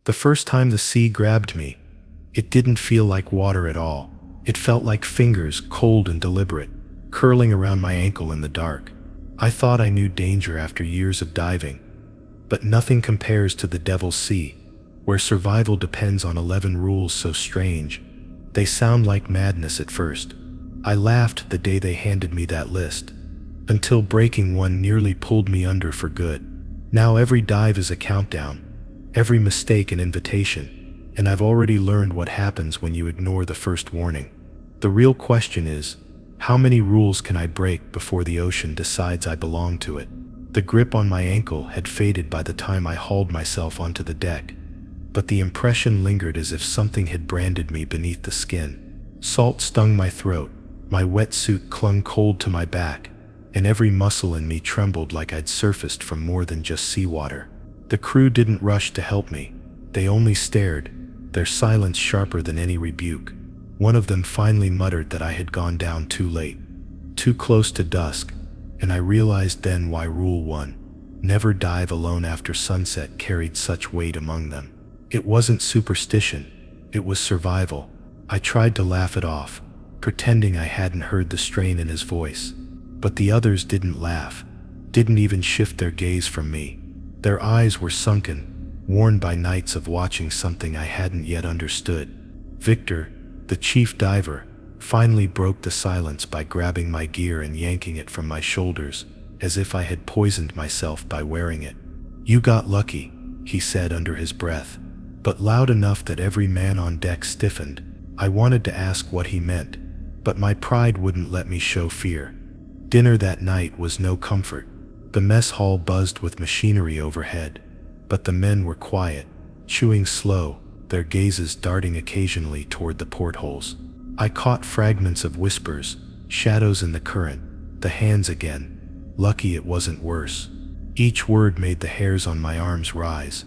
The first time the sea grabbed me, it didn't feel like water at all. It felt like fingers, cold and deliberate, curling around my ankle in the dark. I thought I knew danger after years of diving, but nothing compares to the Devil's Sea, where survival depends on 11 rules so strange. They sound like madness at first. I laughed the day they handed me that list, until breaking one nearly pulled me under for good. Now every dive is a countdown, every mistake an invitation, and I've already learned what happens when you ignore the first warning. The real question is, how many rules can I break before the ocean decides I belong to it? The grip on my ankle had faded by the time I hauled myself onto the deck, but the impression lingered as if something had branded me beneath the skin. Salt stung my throat, my wetsuit clung cold to my back, and every muscle in me trembled like I'd surfaced from more than just seawater. The crew didn't rush to help me. They only stared, their silence sharper than any rebuke. One of them finally muttered that I had gone down too late, too close to dusk, and I realized then why Rule 1, never dive alone after sunset, carried such weight among them. It wasn't superstition, it was survival. I tried to laugh it off, pretending I hadn't heard the strain in his voice. But the others didn't laugh, didn't even shift their gaze from me. Their eyes were sunken, worn by nights of watching something I hadn't yet understood. Victor, the chief diver, finally broke the silence by grabbing my gear and yanking it from my shoulders, as if I had poisoned myself by wearing it. "You got lucky," he said under his breath, but loud enough that every man on deck stiffened. I wanted to ask what he meant, but my pride wouldn't let me show fear. Dinner that night was no comfort. The mess hall buzzed with machinery overhead, but the men were quiet, chewing slow, their gazes darting occasionally toward the portholes. I caught fragments of whispers, shadows in the current, the hands again. Lucky it wasn't worse. Each word made the hairs on my arms rise,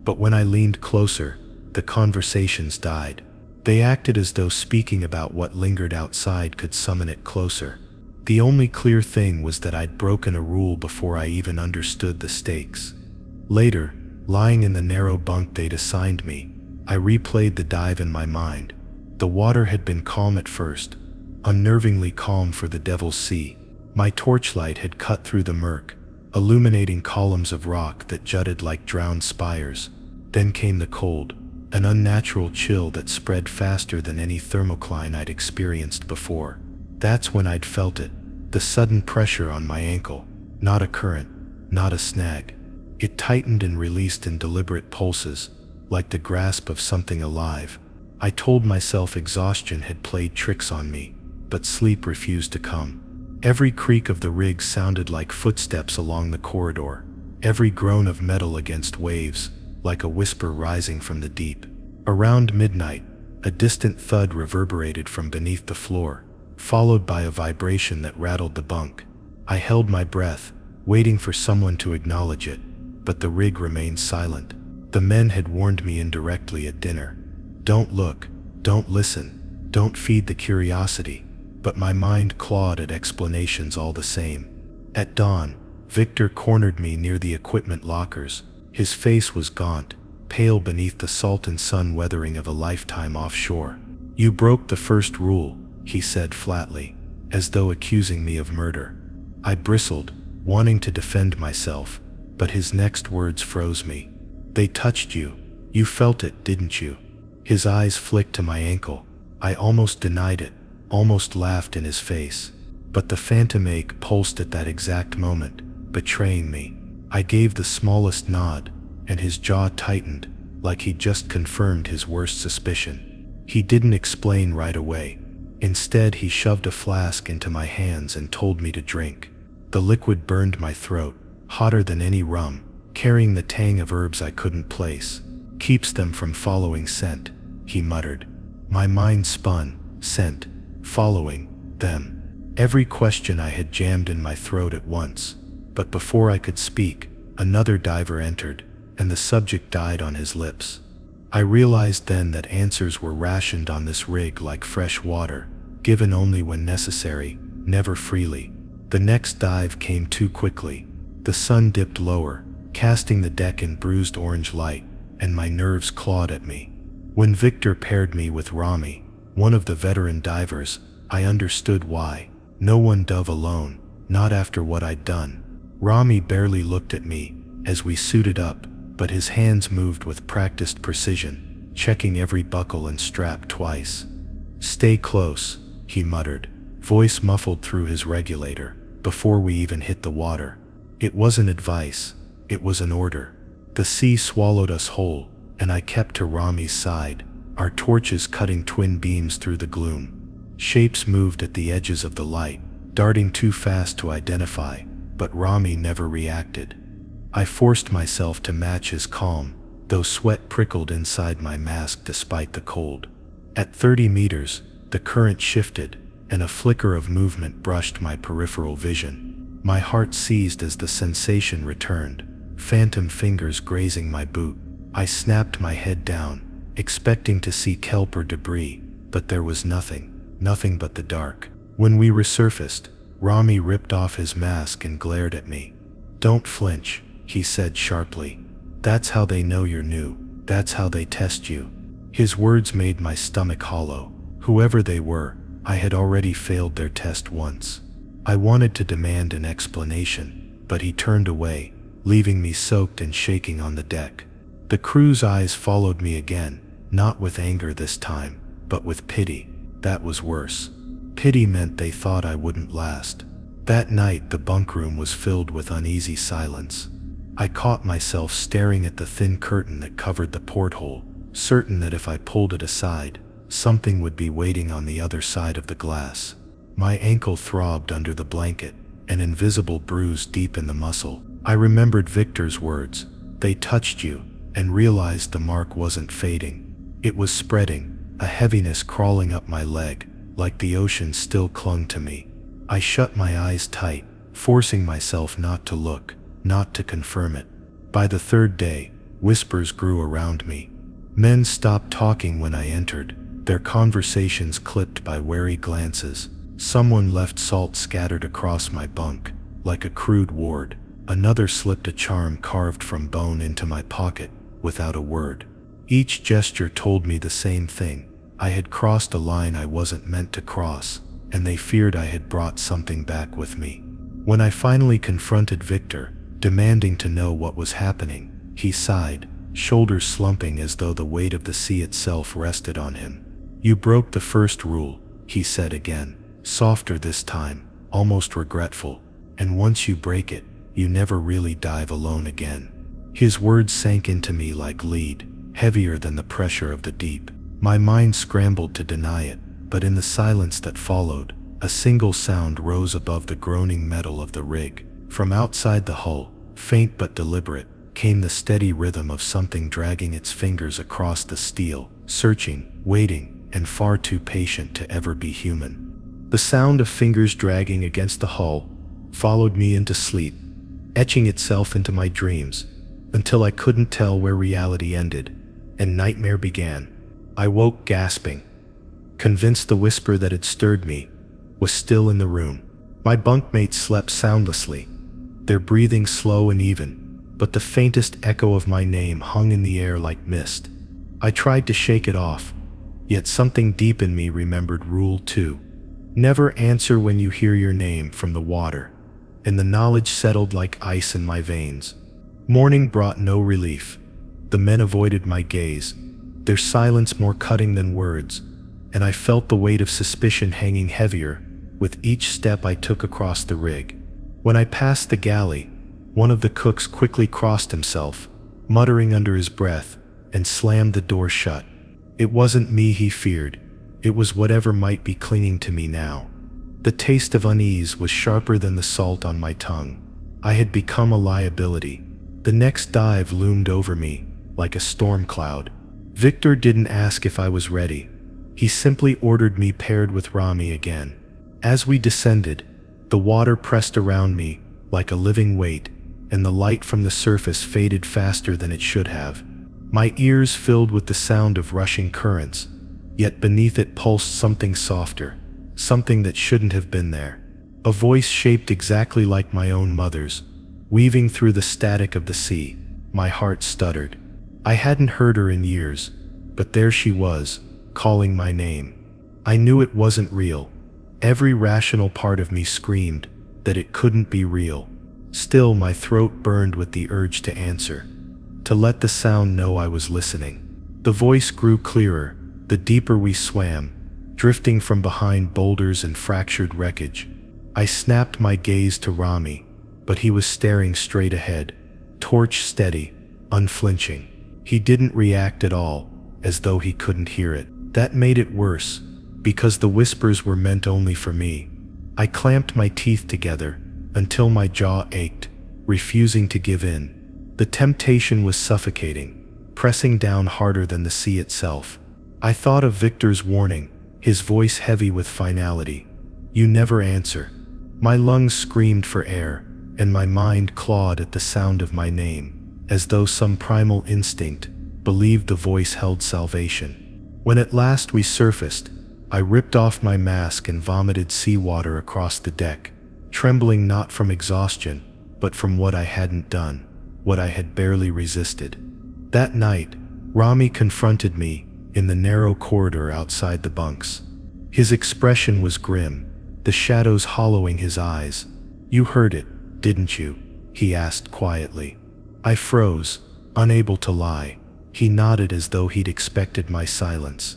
but when I leaned closer, the conversations died. They acted as though speaking about what lingered outside could summon it closer. The only clear thing was that I'd broken a rule before I even understood the stakes. Later, lying in the narrow bunk they'd assigned me, I replayed the dive in my mind. The water had been calm at first, unnervingly calm for the Devil's Sea. My torchlight had cut through the murk, illuminating columns of rock that jutted like drowned spires. Then came the cold, an unnatural chill that spread faster than any thermocline I'd experienced before. That's when I'd felt it, the sudden pressure on my ankle, not a current, not a snag. It tightened and released in deliberate pulses, like the grasp of something alive. I told myself exhaustion had played tricks on me, but sleep refused to come. Every creak of the rig sounded like footsteps along the corridor, every groan of metal against waves, like a whisper rising from the deep. Around midnight, a distant thud reverberated from beneath the floor, followed by a vibration that rattled the bunk. I held my breath, waiting for someone to acknowledge it, but the rig remained silent. The men had warned me indirectly at dinner. Don't look, don't listen, don't feed the curiosity, but my mind clawed at explanations all the same. At dawn, Victor cornered me near the equipment lockers. His face was gaunt, pale beneath the salt and sun weathering of a lifetime offshore. "You broke the first rule," he said flatly, as though accusing me of murder. I bristled, wanting to defend myself, but his next words froze me. "They touched you. You felt it, didn't you?" His eyes flicked to my ankle. I almost denied it, almost laughed in his face, but the phantom ache pulsed at that exact moment, betraying me. I gave the smallest nod, and his jaw tightened, like he'd just confirmed his worst suspicion. He didn't explain right away. Instead, he shoved a flask into my hands and told me to drink. The liquid burned my throat, hotter than any rum, carrying the tang of herbs I couldn't place. "Keeps them from following scent," he muttered. My mind spun, scent, following, them. Every question I had jammed in my throat at once, but before I could speak, another diver entered, and the subject died on his lips. I realized then that answers were rationed on this rig like fresh water, given only when necessary, never freely. The next dive came too quickly. The sun dipped lower, casting the deck in bruised orange light, and my nerves clawed at me. When Victor paired me with Rami, one of the veteran divers, I understood why. No one dove alone, not after what I'd done. Rami barely looked at me as we suited up, but his hands moved with practiced precision, checking every buckle and strap twice. "Stay close," he muttered, voice muffled through his regulator, before we even hit the water. It wasn't advice, it was an order. The sea swallowed us whole, and I kept to Rami's side, our torches cutting twin beams through the gloom. Shapes moved at the edges of the light, darting too fast to identify, but Rami never reacted. I forced myself to match his calm, though sweat prickled inside my mask despite the cold. At 30 meters, the current shifted, and a flicker of movement brushed my peripheral vision. My heart seized as the sensation returned, phantom fingers grazing my boot. I snapped my head down, expecting to see kelp or debris, but there was nothing but the dark. When we resurfaced, Rami ripped off his mask and glared at me. "Don't flinch," he said sharply. "That's how they know you're new. That's how they test you." His words made my stomach hollow. Whoever they were, I had already failed their test once. I wanted to demand an explanation, but he turned away, leaving me soaked and shaking on the deck. The crew's eyes followed me again, not with anger this time, but with pity. That was worse. Pity meant they thought I wouldn't last. That night, the bunk room was filled with uneasy silence. I caught myself staring at the thin curtain that covered the porthole, certain that if I pulled it aside, something would be waiting on the other side of the glass. My ankle throbbed under the blanket, an invisible bruise deep in the muscle. I remembered Victor's words, "They touched you," and realized the mark wasn't fading. It was spreading, a heaviness crawling up my leg, like the ocean still clung to me. I shut my eyes tight, forcing myself not to look, not to confirm it. By the third day, whispers grew around me. Men stopped talking when I entered, their conversations clipped by wary glances. Someone left salt scattered across my bunk, like a crude ward. Another slipped a charm carved from bone into my pocket, without a word. Each gesture told me the same thing. I had crossed a line I wasn't meant to cross, and they feared I had brought something back with me. When I finally confronted Victor, demanding to know what was happening, he sighed, shoulders slumping as though the weight of the sea itself rested on him. "You broke the first rule," he said again, softer this time, almost regretful, "and once you break it, you never really dive alone again." His words sank into me like lead, heavier than the pressure of the deep. My mind scrambled to deny it, but in the silence that followed, a single sound rose above the groaning metal of the rig. From outside the hull, faint but deliberate, came the steady rhythm of something dragging its fingers across the steel, searching, waiting, and far too patient to ever be human. The sound of fingers dragging against the hull followed me into sleep, etching itself into my dreams, until I couldn't tell where reality ended, and nightmare began. I woke gasping, convinced the whisper that had stirred me was still in the room. My bunkmates slept soundlessly, their breathing slow and even, but the faintest echo of my name hung in the air like mist. I tried to shake it off, yet something deep in me remembered Rule 2. Never answer when you hear your name from the water, and the knowledge settled like ice in my veins. Morning brought no relief. The men avoided my gaze, their silence more cutting than words, and I felt the weight of suspicion hanging heavier with each step I took across the rig. When I passed the galley, one of the cooks quickly crossed himself, muttering under his breath, and slammed the door shut. It wasn't me he feared, it was whatever might be clinging to me now. The taste of unease was sharper than the salt on my tongue. I had become a liability. The next dive loomed over me, like a storm cloud. Victor didn't ask if I was ready. He simply ordered me paired with Rami again. As we descended, the water pressed around me like a living weight, and the light from the surface faded faster than it should have. My ears filled with the sound of rushing currents, yet beneath it pulsed something softer, something that shouldn't have been there. A voice shaped exactly like my own mother's, weaving through the static of the sea. My heart stuttered. I hadn't heard her in years, but there she was, calling my name. I knew it wasn't real. Every rational part of me screamed that it couldn't be real. Still, my throat burned with the urge to answer, to let the sound know I was listening. The voice grew clearer, the deeper we swam, drifting from behind boulders and fractured wreckage. I snapped my gaze to Rami, but he was staring straight ahead, torch steady, unflinching. He didn't react at all, as though he couldn't hear it. That made it worse, because the whispers were meant only for me. I clamped my teeth together until my jaw ached, refusing to give in. The temptation was suffocating, pressing down harder than the sea itself. I thought of Victor's warning, his voice heavy with finality. "You never answer." My lungs screamed for air, and my mind clawed at the sound of my name, as though some primal instinct believed the voice held salvation. When at last we surfaced, I ripped off my mask and vomited seawater across the deck, trembling not from exhaustion, but from what I hadn't done, what I had barely resisted. That night, Rami confronted me in the narrow corridor outside the bunks. His expression was grim, the shadows hollowing his eyes. "You heard it, didn't you?" he asked quietly. I froze, unable to lie. He nodded as though he'd expected my silence.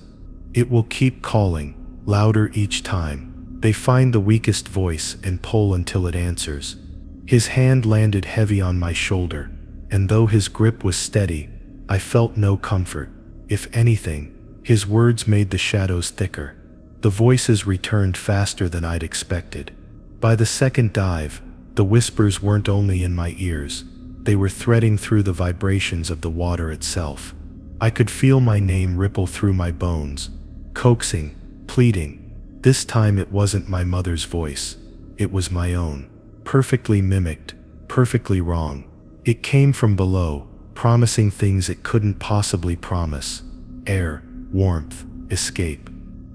"It will keep calling, louder each time. They find the weakest voice and pull until it answers." His hand landed heavy on my shoulder, and though his grip was steady, I felt no comfort. If anything, his words made the shadows thicker. The voices returned faster than I'd expected. By the second dive, the whispers weren't only in my ears, they were threading through the vibrations of the water itself. I could feel my name ripple through my bones, coaxing, pleading. This time it wasn't my mother's voice, it was my own, perfectly mimicked, perfectly wrong. It came from below, promising things it couldn't possibly promise: air, warmth, escape.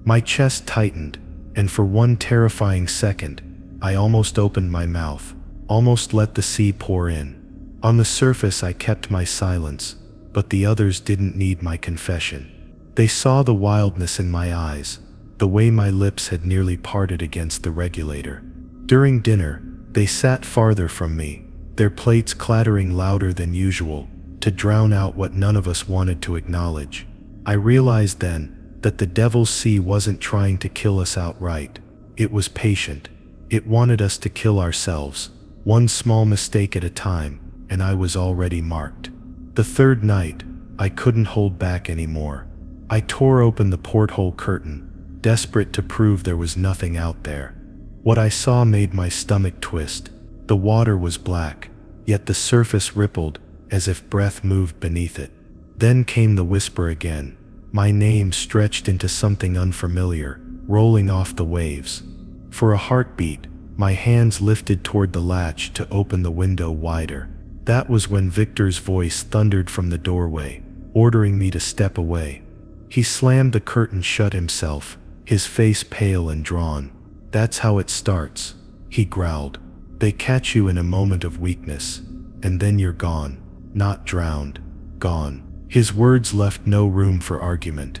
My chest tightened, and for one terrifying second, I almost opened my mouth, almost let the sea pour in. On the surface I kept my silence, but the others didn't need my confession. They saw the wildness in my eyes, the way my lips had nearly parted against the regulator. During dinner, they sat farther from me, their plates clattering louder than usual, to drown out what none of us wanted to acknowledge. I realized then that the Devil's Sea wasn't trying to kill us outright. It was patient. It wanted us to kill ourselves, one small mistake at a time, and I was already marked. The third night, I couldn't hold back anymore. I tore open the porthole curtain, desperate to prove there was nothing out there. What I saw made my stomach twist. The water was black, yet the surface rippled as if breath moved beneath it. Then came the whisper again. My name stretched into something unfamiliar, rolling off the waves. For a heartbeat, my hands lifted toward the latch to open the window wider. That was when Victor's voice thundered from the doorway, ordering me to step away. He slammed the curtain shut himself, his face pale and drawn. "That's how it starts," he growled. "They catch you in a moment of weakness, and then you're gone. Not drowned, gone." His words left no room for argument.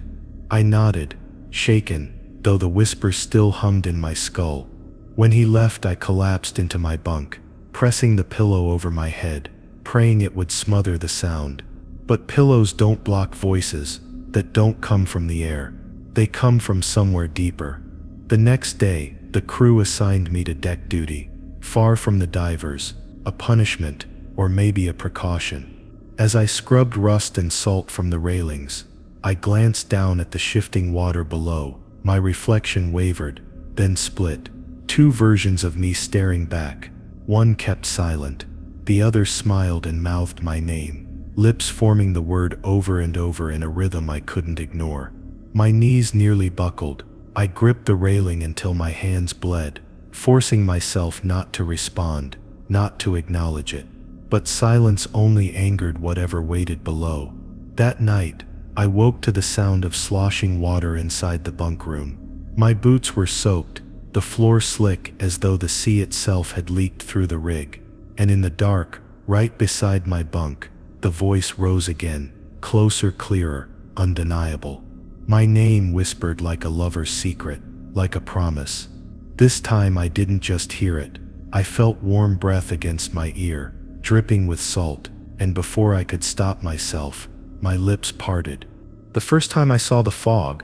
I nodded, shaken, though the whisper still hummed in my skull. When he left, I collapsed into my bunk, pressing the pillow over my head, praying it would smother the sound. But pillows don't block voices that don't come from the air. They come from somewhere deeper. The next day, the crew assigned me to deck duty, far from the divers, a punishment, or maybe a precaution. As I scrubbed rust and salt from the railings, I glanced down at the shifting water below. My reflection wavered, then split. Two versions of me staring back. One kept silent, the other smiled and mouthed my name, lips forming the word over and over in a rhythm I couldn't ignore. My knees nearly buckled. I gripped the railing until my hands bled, forcing myself not to respond, not to acknowledge it. But silence only angered whatever waited below. That night, I woke to the sound of sloshing water inside the bunk room. My boots were soaked, the floor slick as though the sea itself had leaked through the rig. And in the dark, right beside my bunk, the voice rose again, closer, clearer, undeniable. My name whispered like a lover's secret, like a promise. This time I didn't just hear it. I felt warm breath against my ear, dripping with salt, and before I could stop myself, my lips parted. The first time I saw the fog,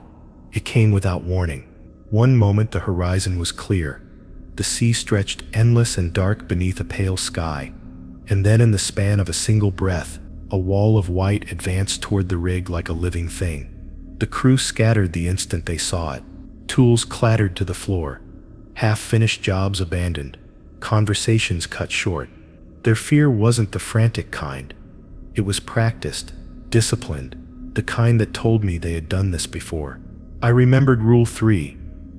it came without warning. One moment the horizon was clear. The sea stretched endless and dark beneath a pale sky. And then in the span of a single breath, a wall of white advanced toward the rig like a living thing. The crew scattered the instant they saw it. Tools clattered to the floor. Half-finished jobs abandoned. Conversations cut short. Their fear wasn't the frantic kind. It was practiced, disciplined, the kind that told me they had done this before. I remembered Rule 3,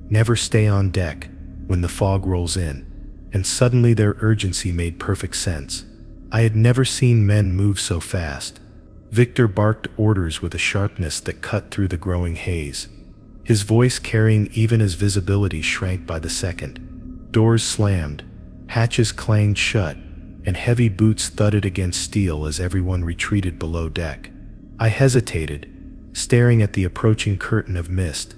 never stay on deck when the fog rolls in, and suddenly their urgency made perfect sense. I had never seen men move so fast. Victor barked orders with a sharpness that cut through the growing haze, his voice carrying even as visibility shrank by the second. Doors slammed, hatches clanged shut, and heavy boots thudded against steel as everyone retreated below deck. I hesitated, staring at the approaching curtain of mist.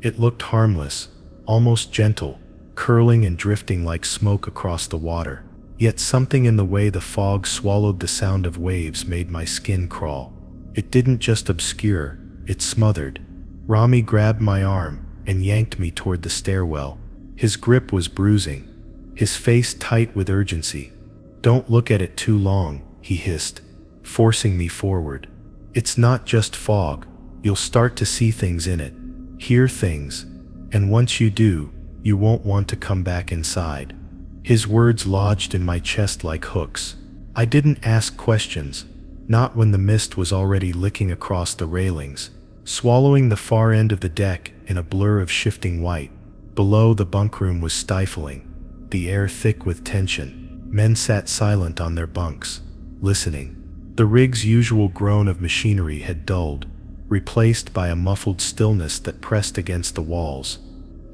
It looked harmless, almost gentle, curling and drifting like smoke across the water. Yet something in the way the fog swallowed the sound of waves made my skin crawl. It didn't just obscure, it smothered. Rami grabbed my arm and yanked me toward the stairwell. His grip was bruising, his face tight with urgency. "Don't look at it too long," he hissed, forcing me forward. "It's not just fog. You'll start to see things in it, hear things, and once you do, you won't want to come back inside." His words lodged in my chest like hooks. I didn't ask questions, not when the mist was already licking across the railings, swallowing the far end of the deck in a blur of shifting white. Below, the bunkroom was stifling, the air thick with tension. Men sat silent on their bunks, listening. The rig's usual groan of machinery had dulled, replaced by a muffled stillness that pressed against the walls.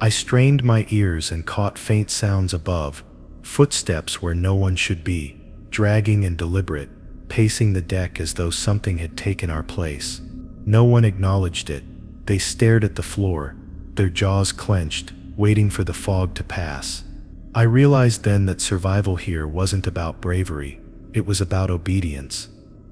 I strained my ears and caught faint sounds above, footsteps where no one should be, dragging and deliberate, pacing the deck as though something had taken our place. No one acknowledged it. They stared at the floor, their jaws clenched, waiting for the fog to pass. I realized then that survival here wasn't about bravery, it was about obedience.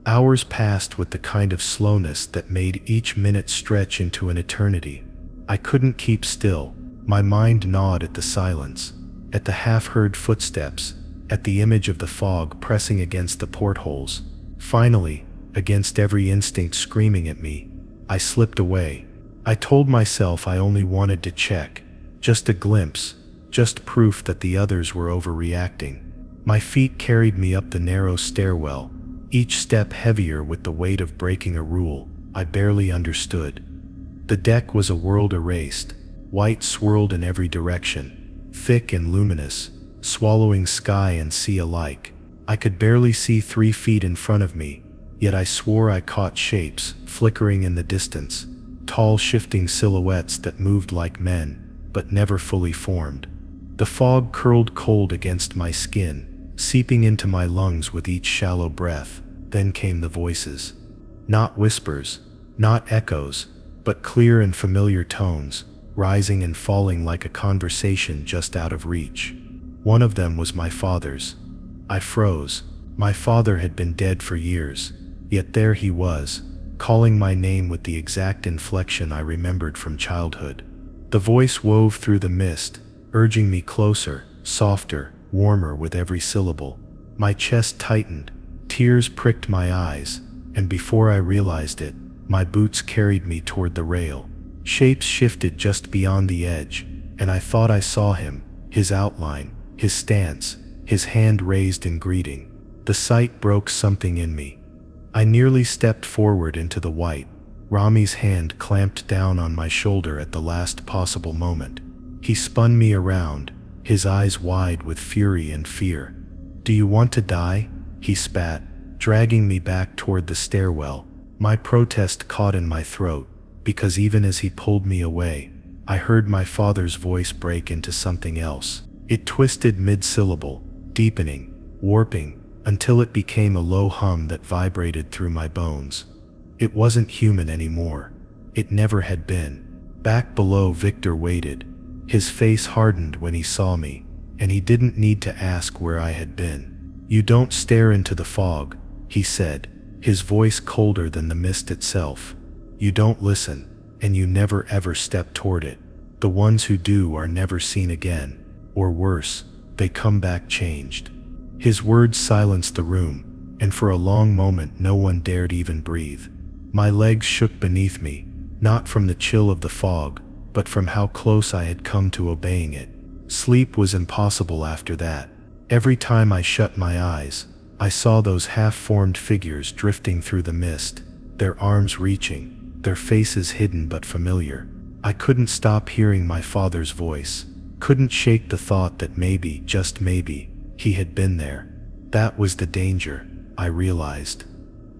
Hours passed with the kind of slowness that made each minute stretch into an eternity. I couldn't keep still. My mind gnawed at the silence, at the half-heard footsteps, at the image of the fog pressing against the portholes. Finally, against every instinct screaming at me, I slipped away. I told myself I only wanted to check, just a glimpse, just proof that the others were overreacting. My feet carried me up the narrow stairwell, each step heavier with the weight of breaking a rule I barely understood. The deck was a world erased. White swirled in every direction, thick and luminous, swallowing sky and sea alike. I could barely see 3 feet in front of me, yet I swore I caught shapes flickering in the distance, tall shifting silhouettes that moved like men, but never fully formed. The fog curled cold against my skin, seeping into my lungs with each shallow breath. Then came the voices. Not whispers, not echoes, but clear and familiar tones, rising and falling like a conversation just out of reach. One of them was my father's. I froze. My father had been dead for years, yet there he was, calling my name with the exact inflection I remembered from childhood. The voice wove through the mist, urging me closer, softer, warmer with every syllable. My chest tightened, tears pricked my eyes, and before I realized it, my boots carried me toward the rail. Shapes shifted just beyond the edge, and I thought I saw him, his outline, his stance, his hand raised in greeting. The sight broke something in me. I nearly stepped forward into the white. Rami's hand clamped down on my shoulder at the last possible moment. He spun me around, his eyes wide with fury and fear. "Do you want to die?" he spat, dragging me back toward the stairwell. My protest caught in my throat, because even as he pulled me away, I heard my father's voice break into something else. It twisted mid-syllable, deepening, warping, until it became a low hum that vibrated through my bones. It wasn't human anymore. It never had been. Back below, Victor waited. His face hardened when he saw me, and he didn't need to ask where I had been. "You don't stare into the fog," he said, his voice colder than the mist itself. "You don't listen, and you never ever step toward it. The ones who do are never seen again. Or worse, they come back changed." His words silenced the room, and for a long moment no one dared even breathe. My legs shook beneath me, not from the chill of the fog, but from how close I had come to obeying it. Sleep was impossible after that. Every time I shut my eyes, I saw those half-formed figures drifting through the mist, their arms reaching, their faces hidden but familiar. I couldn't stop hearing my father's voice, couldn't shake the thought that maybe, just maybe, he had been there. That was the danger, I realized.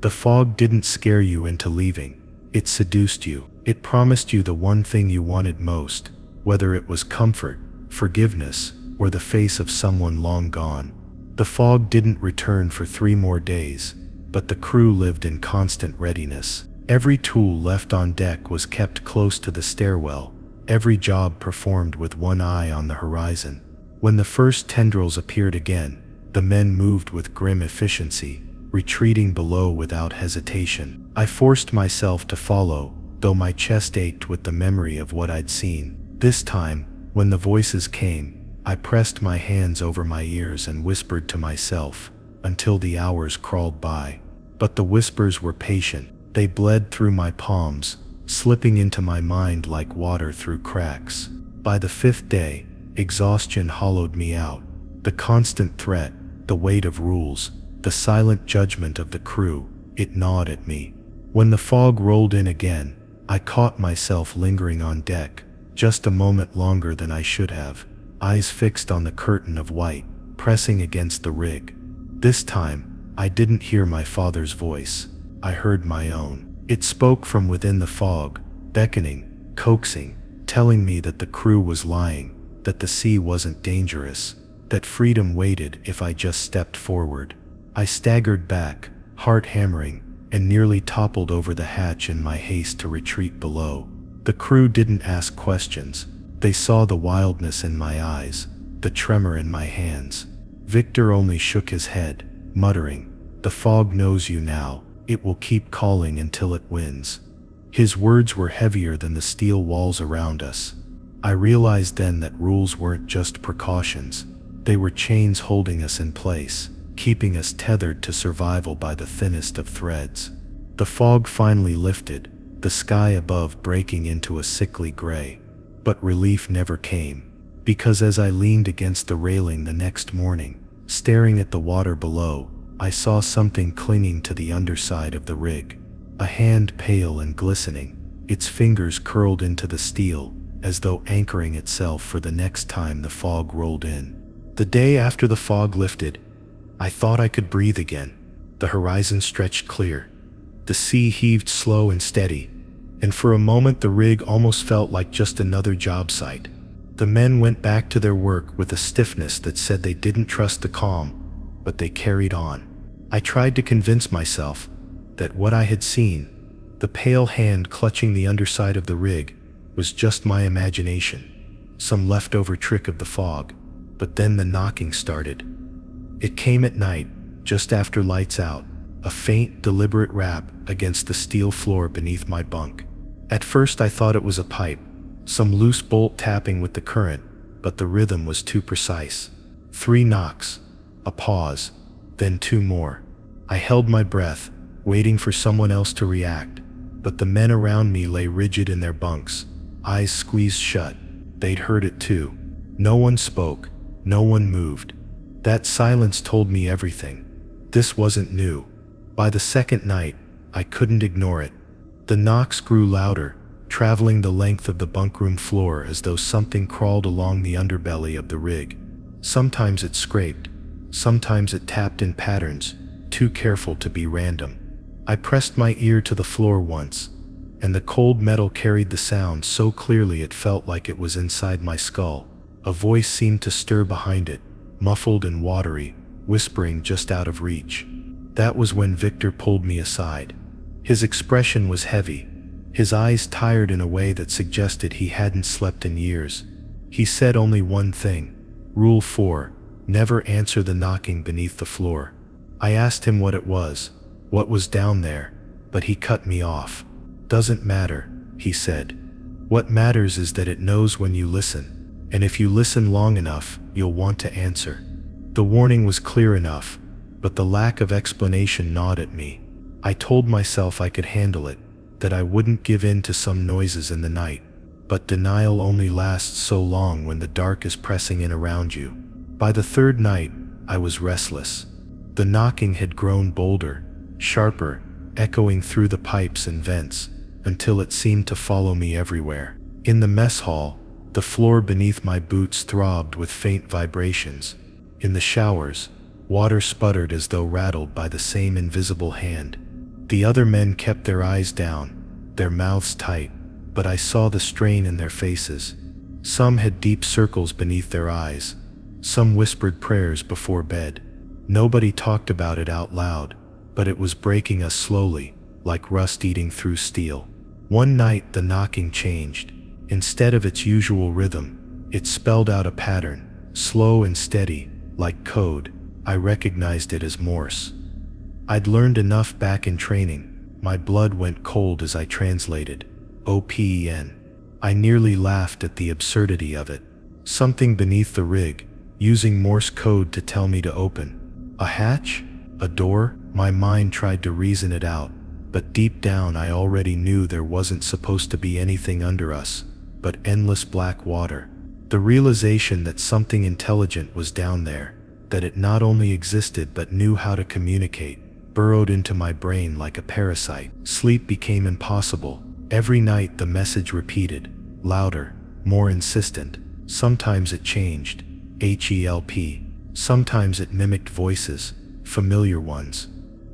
The fog didn't scare you into leaving. It seduced you. It promised you the one thing you wanted most, whether it was comfort, forgiveness, or the face of someone long gone. The fog didn't return for 3 more days, but the crew lived in constant readiness. Every tool left on deck was kept close to the stairwell, every job performed with one eye on the horizon. When the first tendrils appeared again, the men moved with grim efficiency, retreating below without hesitation. I forced myself to follow, though my chest ached with the memory of what I'd seen. This time, when the voices came, I pressed my hands over my ears and whispered to myself, until the hours crawled by. But the whispers were patient. They bled through my palms, slipping into my mind like water through cracks. By the 5th day, exhaustion hollowed me out. The constant threat, the weight of rules, the silent judgment of the crew, it gnawed at me. When the fog rolled in again, I caught myself lingering on deck, just a moment longer than I should have, eyes fixed on the curtain of white, pressing against the rig. This time, I didn't hear my father's voice. I heard my own. It spoke from within the fog, beckoning, coaxing, telling me that the crew was lying, that the sea wasn't dangerous, that freedom waited if I just stepped forward. I staggered back, heart hammering, and nearly toppled over the hatch in my haste to retreat below. The crew didn't ask questions. They saw the wildness in my eyes, the tremor in my hands. Victor only shook his head, muttering, "The fog knows you now. It will keep calling until it wins." His words were heavier than the steel walls around us. I realized then that rules weren't just precautions. They were chains holding us in place, keeping us tethered to survival by the thinnest of threads. The fog finally lifted, the sky above breaking into a sickly gray. But relief never came, because as I leaned against the railing the next morning, staring at the water below, I saw something clinging to the underside of the rig. A hand pale and glistening, its fingers curled into the steel, as though anchoring itself for the next time the fog rolled in. The day after the fog lifted, I thought I could breathe again. The horizon stretched clear. The sea heaved slow and steady, and for a moment the rig almost felt like just another job site. The men went back to their work with a stiffness that said they didn't trust the calm, but they carried on. I tried to convince myself that what I had seen, the pale hand clutching the underside of the rig, was just my imagination, some leftover trick of the fog. But then the knocking started. It came at night, just after lights out, a faint, deliberate rap against the steel floor beneath my bunk. At first I thought it was a pipe, some loose bolt tapping with the current, but the rhythm was too precise. 3 knocks, a pause, then 2 more. I held my breath, waiting for someone else to react, but the men around me lay rigid in their bunks, eyes squeezed shut. They'd heard it too. No one spoke, no one moved. That silence told me everything. This wasn't new. By the second night, I couldn't ignore it. The knocks grew louder, traveling the length of the bunkroom floor as though something crawled along the underbelly of the rig. Sometimes it scraped, sometimes it tapped in patterns, too careful to be random. I pressed my ear to the floor once, and the cold metal carried the sound so clearly it felt like it was inside my skull. A voice seemed to stir behind it, muffled and watery, whispering just out of reach. That was when Victor pulled me aside. His expression was heavy, his eyes tired in a way that suggested he hadn't slept in years. He said only one thing: Rule 4, never answer the knocking beneath the floor. I asked him what it was, what was down there, but he cut me off. Doesn't matter, he said. What matters is that it knows when you listen, and if you listen long enough, you'll want to answer. The warning was clear enough, but the lack of explanation gnawed at me. I told myself I could handle it, that I wouldn't give in to some noises in the night. But denial only lasts so long when the dark is pressing in around you. By the third night, I was restless. The knocking had grown bolder, sharper, echoing through the pipes and vents, until it seemed to follow me everywhere. In the mess hall, the floor beneath my boots throbbed with faint vibrations. In the showers, water sputtered as though rattled by the same invisible hand. The other men kept their eyes down, their mouths tight, but I saw the strain in their faces. Some had deep circles beneath their eyes. Some whispered prayers before bed. Nobody talked about it out loud, but it was breaking us slowly, like rust eating through steel. One night the knocking changed. Instead of its usual rhythm, it spelled out a pattern, slow and steady, like code. I recognized it as Morse. I'd learned enough back in training. My blood went cold as I translated. OPEN. I nearly laughed at the absurdity of it. Something beneath the rig, using Morse code to tell me to open. A hatch? A door? My mind tried to reason it out, but deep down I already knew there wasn't supposed to be anything under us, but endless black water. The realization that something intelligent was down there, that it not only existed but knew how to communicate, burrowed into my brain like a parasite. Sleep became impossible. Every night the message repeated, louder, more insistent. Sometimes it changed, HELP. Sometimes it mimicked voices, familiar ones.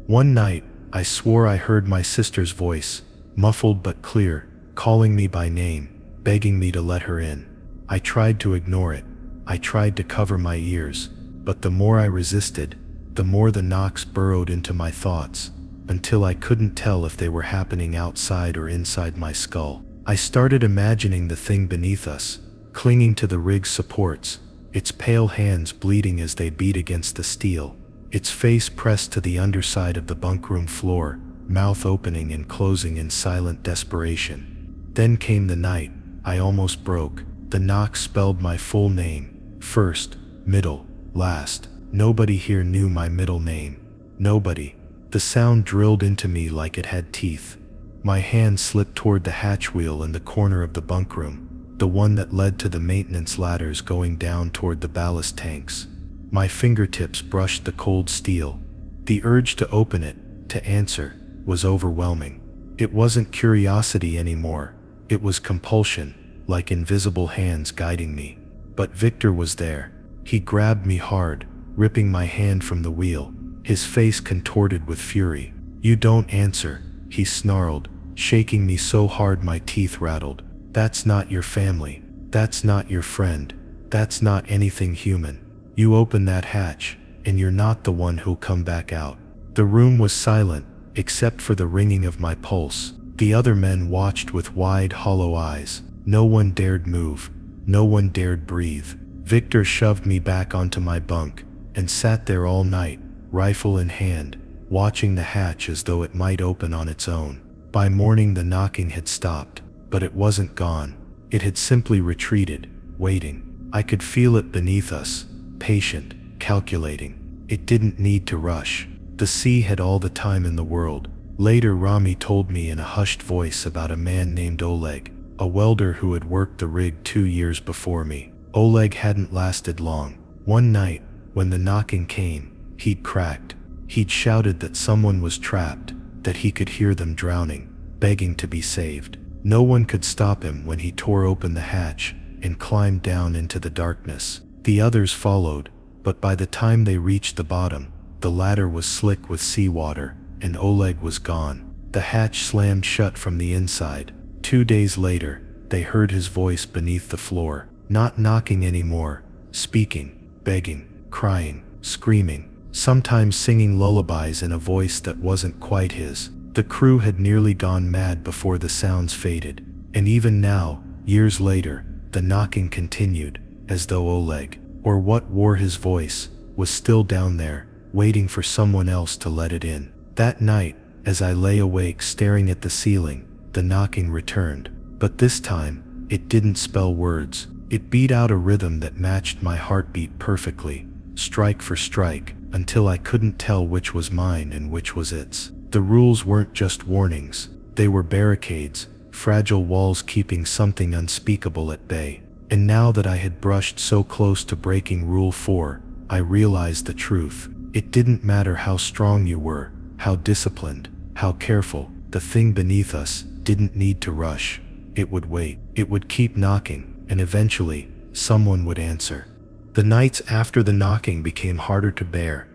One night, I swore I heard my sister's voice, muffled but clear, calling me by name, begging me to let her in. I tried to ignore it. I tried to cover my ears, but the more I resisted, the more the knocks burrowed into my thoughts, until I couldn't tell if they were happening outside or inside my skull. I started imagining the thing beneath us, clinging to the rig's supports, its pale hands bleeding as they beat against the steel, its face pressed to the underside of the bunkroom floor, mouth opening and closing in silent desperation. Then came the night. I almost broke. The knock spelled my full name, first, middle, last. Nobody here knew my middle name. Nobody. The sound drilled into me like it had teeth. My hand slipped toward the hatch wheel in the corner of the bunkroom, the one that led to the maintenance ladders going down toward the ballast tanks. My fingertips brushed the cold steel. The urge to open it, to answer, was overwhelming. It wasn't curiosity anymore. It was compulsion, like invisible hands guiding me. But Victor was there. He grabbed me hard, ripping my hand from the wheel, his face contorted with fury. "You don't answer," he snarled, shaking me so hard my teeth rattled. "That's not your family. That's not your friend. That's not anything human. You open that hatch, and you're not the one who'll come back out." The room was silent, except for the ringing of my pulse. The other men watched with wide, hollow eyes. No one dared move. No one dared breathe. Victor shoved me back onto my bunk, and sat there all night, rifle in hand, watching the hatch as though it might open on its own. By morning the knocking had stopped, but it wasn't gone. It had simply retreated, waiting. I could feel it beneath us, patient, calculating. It didn't need to rush. The sea had all the time in the world. Later Rami told me in a hushed voice about a man named Oleg, a welder who had worked the rig 2 years before me. Oleg hadn't lasted long. One night, when the knocking came, he'd cracked. He'd shouted that someone was trapped, that he could hear them drowning, begging to be saved. No one could stop him when he tore open the hatch and climbed down into the darkness. The others followed, but by the time they reached the bottom, the ladder was slick with seawater, and Oleg was gone. The hatch slammed shut from the inside. 2 days later, they heard his voice beneath the floor, not knocking anymore, speaking, begging, crying, screaming, sometimes singing lullabies in a voice that wasn't quite his. The crew had nearly gone mad before the sounds faded, and even now, years later, the knocking continued, as though Oleg, or what wore his voice, was still down there, waiting for someone else to let it in. That night, as I lay awake staring at the ceiling, the knocking returned. But this time, it didn't spell words. It beat out a rhythm that matched my heartbeat perfectly, strike for strike, until I couldn't tell which was mine and which was its. The rules weren't just warnings. They were barricades, fragile walls keeping something unspeakable at bay. And now that I had brushed so close to breaking Rule 4, I realized the truth. It didn't matter how strong you were, how disciplined, how careful, the thing beneath us didn't need to rush. It would wait. It would keep knocking, and eventually, someone would answer. The nights after the knocking became harder to bear.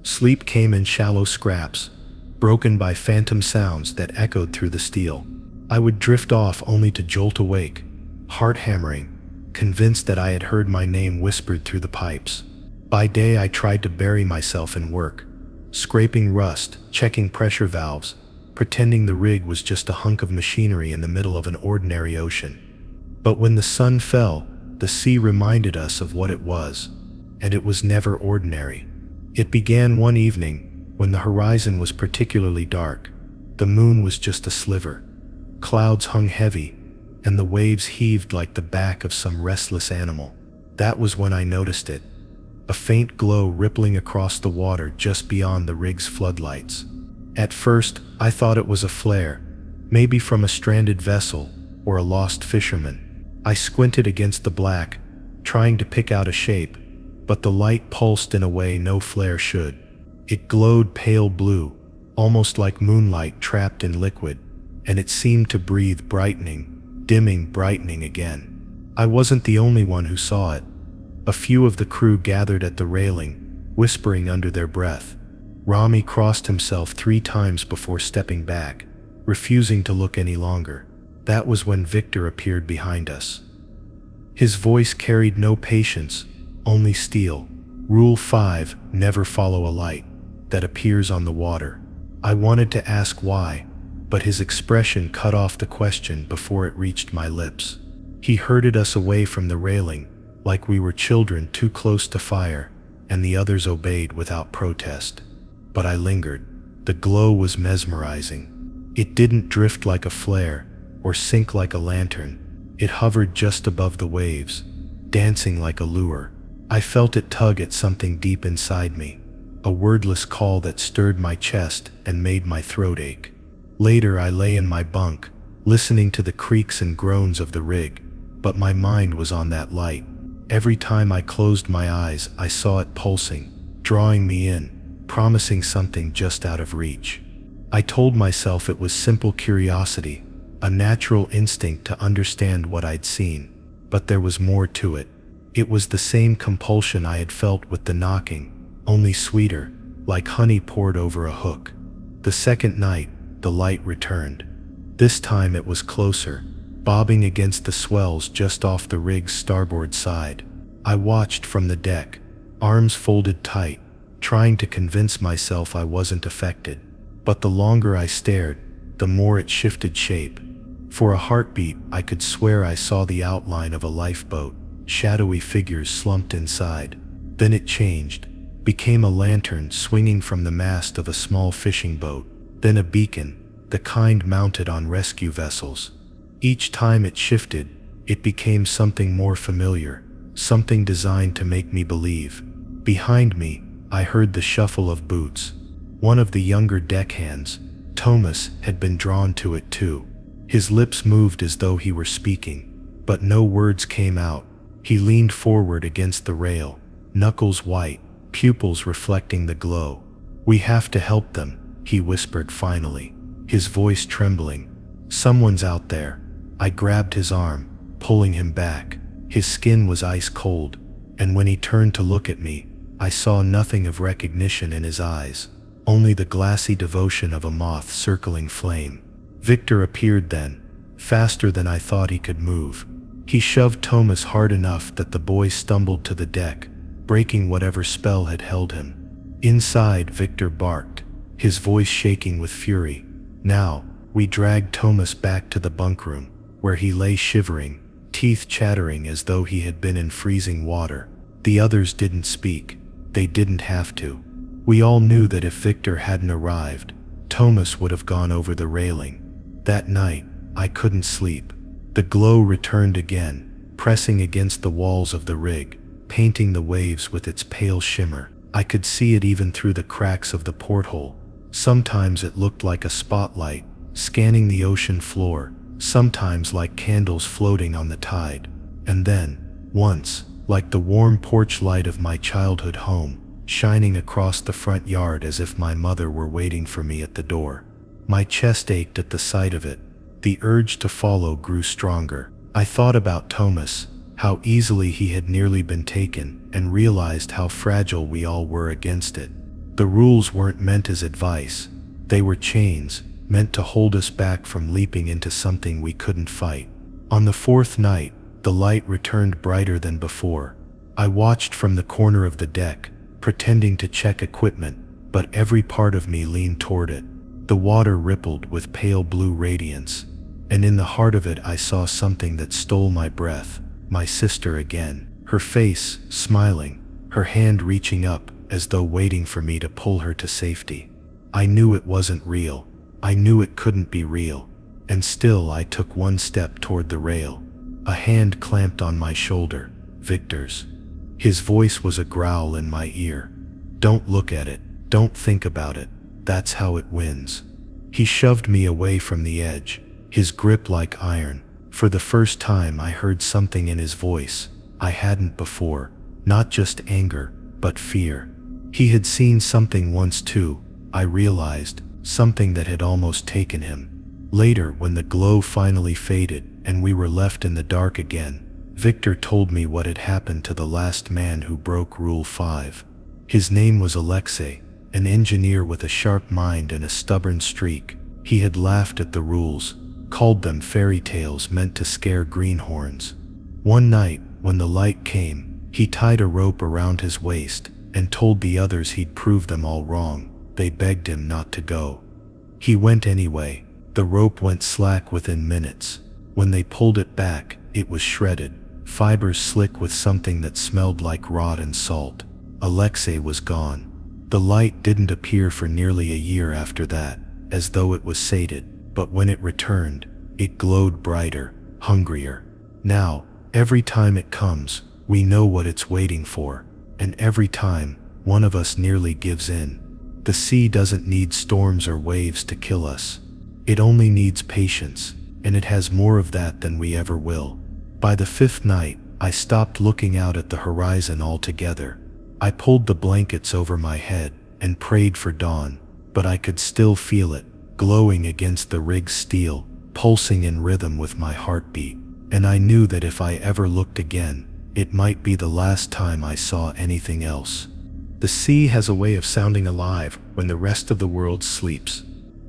Sleep came in shallow scraps, broken by phantom sounds that echoed through the steel. I would drift off only to jolt awake, heart hammering, convinced that I had heard my name whispered through the pipes. By day I tried to bury myself in work, scraping rust, checking pressure valves, pretending the rig was just a hunk of machinery in the middle of an ordinary ocean. But when the sun fell, the sea reminded us of what it was, and it was never ordinary. It began one evening, when the horizon was particularly dark. The moon was just a sliver. Clouds hung heavy, and the waves heaved like the back of some restless animal. That was when I noticed it. A faint glow rippling across the water just beyond the rig's floodlights. At first, I thought it was a flare, maybe from a stranded vessel or a lost fisherman. I squinted against the black, trying to pick out a shape, but the light pulsed in a way no flare should. It glowed pale blue, almost like moonlight trapped in liquid, and it seemed to breathe, brightening, dimming, brightening again. I wasn't the only one who saw it. A few of the crew gathered at the railing, whispering under their breath. Rami crossed himself 3 times before stepping back, refusing to look any longer. That was when Victor appeared behind us. His voice carried no patience, only steel. Rule 5, never follow a light that appears on the water. I wanted to ask why, but his expression cut off the question before it reached my lips. He herded us away from the railing, like we were children too close to fire, and the others obeyed without protest. But I lingered. The glow was mesmerizing. It didn't drift like a flare, or sink like a lantern. It hovered just above the waves, dancing like a lure. I felt it tug at something deep inside me, a wordless call that stirred my chest and made my throat ache. Later I lay in my bunk, listening to the creaks and groans of the rig, but my mind was on that light. Every time I closed my eyes, I saw it pulsing, drawing me in, promising something just out of reach. I told myself it was simple curiosity, a natural instinct to understand what I'd seen, but there was more to it. It was the same compulsion I had felt with the knocking, only sweeter, like honey poured over a hook. The second night, the light returned. This time it was closer, bobbing against the swells just off the rig's starboard side. I watched from the deck, arms folded tight, trying to convince myself I wasn't affected. But the longer I stared, the more it shifted shape. For a heartbeat, I could swear I saw the outline of a lifeboat, shadowy figures slumped inside. Then it changed, became a lantern swinging from the mast of a small fishing boat, then a beacon, the kind mounted on rescue vessels. Each time it shifted, it became something more familiar, something designed to make me believe. Behind me, I heard the shuffle of boots. One of the younger deckhands, Thomas, had been drawn to it too. His lips moved as though he were speaking, but no words came out. He leaned forward against the rail, knuckles white, pupils reflecting the glow. "We have to help them," he whispered finally, his voice trembling. "Someone's out there." I grabbed his arm, pulling him back. His skin was ice cold, and when he turned to look at me, I saw nothing of recognition in his eyes, only the glassy devotion of a moth circling flame. Victor appeared then, faster than I thought he could move. He shoved Thomas hard enough that the boy stumbled to the deck, breaking whatever spell had held him. Inside, Victor barked, his voice shaking with fury. Now, we dragged Thomas back to the bunk room, where he lay shivering, teeth chattering as though he had been in freezing water. The others didn't speak. They didn't have to. We all knew that if Victor hadn't arrived, Thomas would have gone over the railing. That night, I couldn't sleep. The glow returned again, pressing against the walls of the rig, painting the waves with its pale shimmer. I could see it even through the cracks of the porthole. Sometimes it looked like a spotlight, scanning the ocean floor, sometimes like candles floating on the tide. And then, once, like the warm porch light of my childhood home, shining across the front yard as if my mother were waiting for me at the door. My chest ached at the sight of it. The urge to follow grew stronger. I thought about Thomas, how easily he had nearly been taken, and realized how fragile we all were against it. The rules weren't meant as advice. They were chains, meant to hold us back from leaping into something we couldn't fight. On the fourth night, the light returned brighter than before. I watched from the corner of the deck, pretending to check equipment, but every part of me leaned toward it. The water rippled with pale blue radiance, and in the heart of it I saw something that stole my breath. My sister again, her face smiling, her hand reaching up as though waiting for me to pull her to safety. I knew it wasn't real. I knew it couldn't be real, and still I took one step toward the rail. A hand clamped on my shoulder, Victor's. His voice was a growl in my ear. "Don't look at it, don't think about it, that's how it wins." He shoved me away from the edge, his grip like iron. For the first time I heard something in his voice I hadn't before, not just anger, but fear. He had seen something once too, I realized, something that had almost taken him. Later, when the glow finally faded and we were left in the dark again, Victor told me what had happened to the last man who broke Rule 5. His name was Alexei, an engineer with a sharp mind and a stubborn streak. He had laughed at the rules, called them fairy tales meant to scare greenhorns. One night, when the light came, he tied a rope around his waist and told the others he'd prove them all wrong. They begged him not to go. He went anyway. The rope went slack within minutes. When they pulled it back, it was shredded, fibers slick with something that smelled like rot and salt. Alexei was gone. The light didn't appear for nearly a year after that, as though it was sated, but when it returned, it glowed brighter, hungrier. Now, every time it comes, we know what it's waiting for, and every time, one of us nearly gives in. The sea doesn't need storms or waves to kill us. It only needs patience, and it has more of that than we ever will. By the fifth night, I stopped looking out at the horizon altogether. I pulled the blankets over my head and prayed for dawn, but I could still feel it, glowing against the rig's steel, pulsing in rhythm with my heartbeat. And I knew that if I ever looked again, it might be the last time I saw anything else. The sea has a way of sounding alive when the rest of the world sleeps.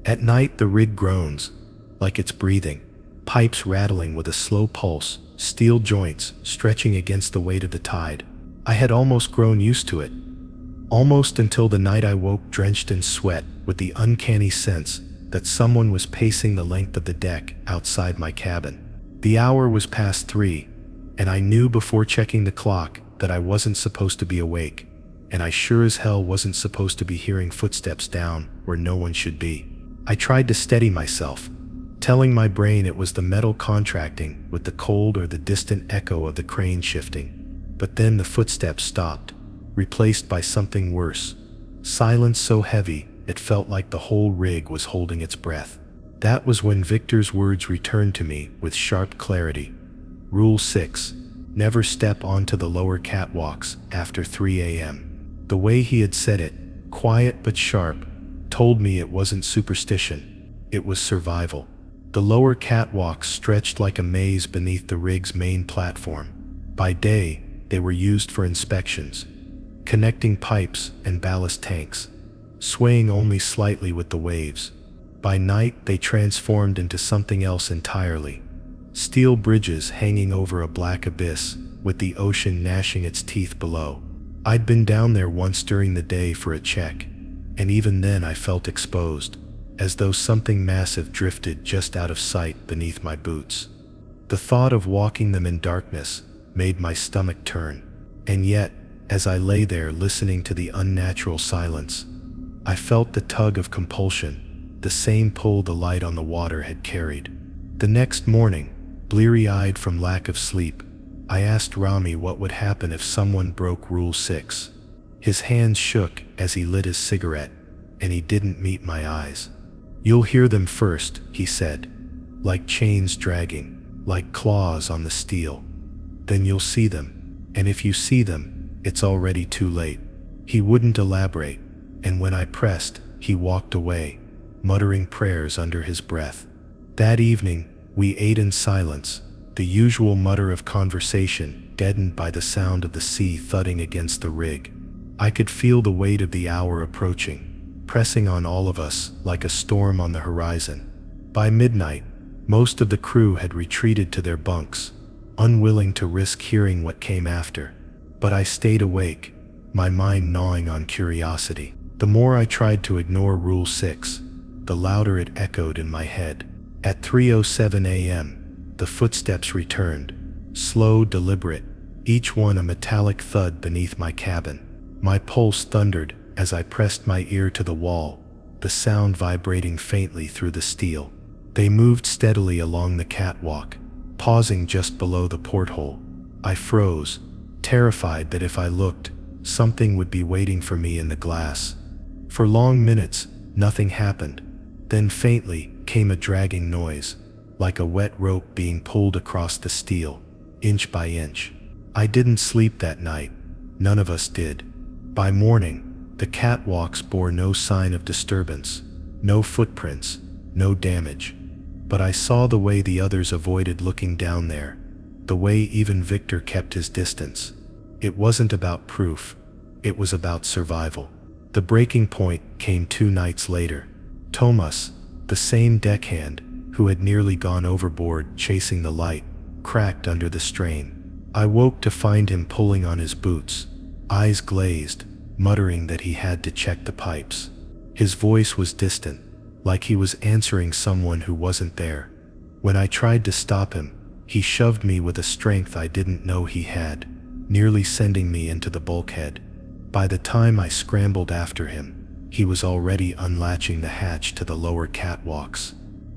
At night the rig groans, like it's breathing, pipes rattling with a slow pulse, steel joints stretching against the weight of the tide. I had almost grown used to it. Almost until the night I woke drenched in sweat with the uncanny sense that someone was pacing the length of the deck outside my cabin. The hour was past 3, and I knew before checking the clock that I wasn't supposed to be awake, and I sure as hell wasn't supposed to be hearing footsteps down where no one should be. I tried to steady myself, telling my brain it was the metal contracting with the cold or the distant echo of the crane shifting. But then the footsteps stopped, replaced by something worse. Silence so heavy, it felt like the whole rig was holding its breath. That was when Victor's words returned to me with sharp clarity. Rule 6. Never step onto the lower catwalks after 3 a.m. The way he had said it, quiet but sharp, told me it wasn't superstition. It was survival. The lower catwalks stretched like a maze beneath the rig's main platform. By day, they were used for inspections, connecting pipes and ballast tanks, swaying only slightly with the waves. By night, they transformed into something else entirely. Steel bridges hanging over a black abyss, with the ocean gnashing its teeth below. I'd been down there once during the day for a check, and even then I felt exposed. as though something massive drifted just out of sight beneath my boots. The thought of walking them in darkness made my stomach turn, and yet, as I lay there listening to the unnatural silence, I felt the tug of compulsion, the same pull the light on the water had carried. The next morning, bleary-eyed from lack of sleep, I asked Rami what would happen if someone broke Rule 6. His hands shook as he lit his cigarette, and he didn't meet my eyes. "You'll hear them first," he said, "like chains dragging, like claws on the steel. Then you'll see them, and if you see them, it's already too late." He wouldn't elaborate, and when I pressed, he walked away, muttering prayers under his breath. That evening, we ate in silence, the usual mutter of conversation deadened by the sound of the sea thudding against the rig. I could feel the weight of the hour approaching, pressing on all of us like a storm on the horizon. By midnight, most of the crew had retreated to their bunks, unwilling to risk hearing what came after. But I stayed awake, my mind gnawing on curiosity. The more I tried to ignore Rule 6, the louder it echoed in my head. At 3:07 a.m., the footsteps returned, slow, deliberate, each one a metallic thud beneath my cabin. My pulse thundered as I pressed my ear to the wall, the sound vibrating faintly through the steel. They moved steadily along the catwalk, pausing just below the porthole. I froze, terrified that if I looked, something would be waiting for me in the glass. For long minutes, nothing happened. Then faintly came a dragging noise, like a wet rope being pulled across the steel, inch by inch. I didn't sleep that night. None of us did. By morning, the catwalks bore no sign of disturbance, no footprints, no damage. But I saw the way the others avoided looking down there, the way even Victor kept his distance. It wasn't about proof, it was about survival. The breaking point came 2 nights later. Thomas, the same deckhand who had nearly gone overboard chasing the light, cracked under the strain. I woke to find him pulling on his boots, eyes glazed, muttering that he had to check the pipes. His voice was distant, like he was answering someone who wasn't there. When I tried to stop him, he shoved me with a strength I didn't know he had, nearly sending me into the bulkhead. By the time I scrambled after him, he was already unlatching the hatch to the lower catwalks.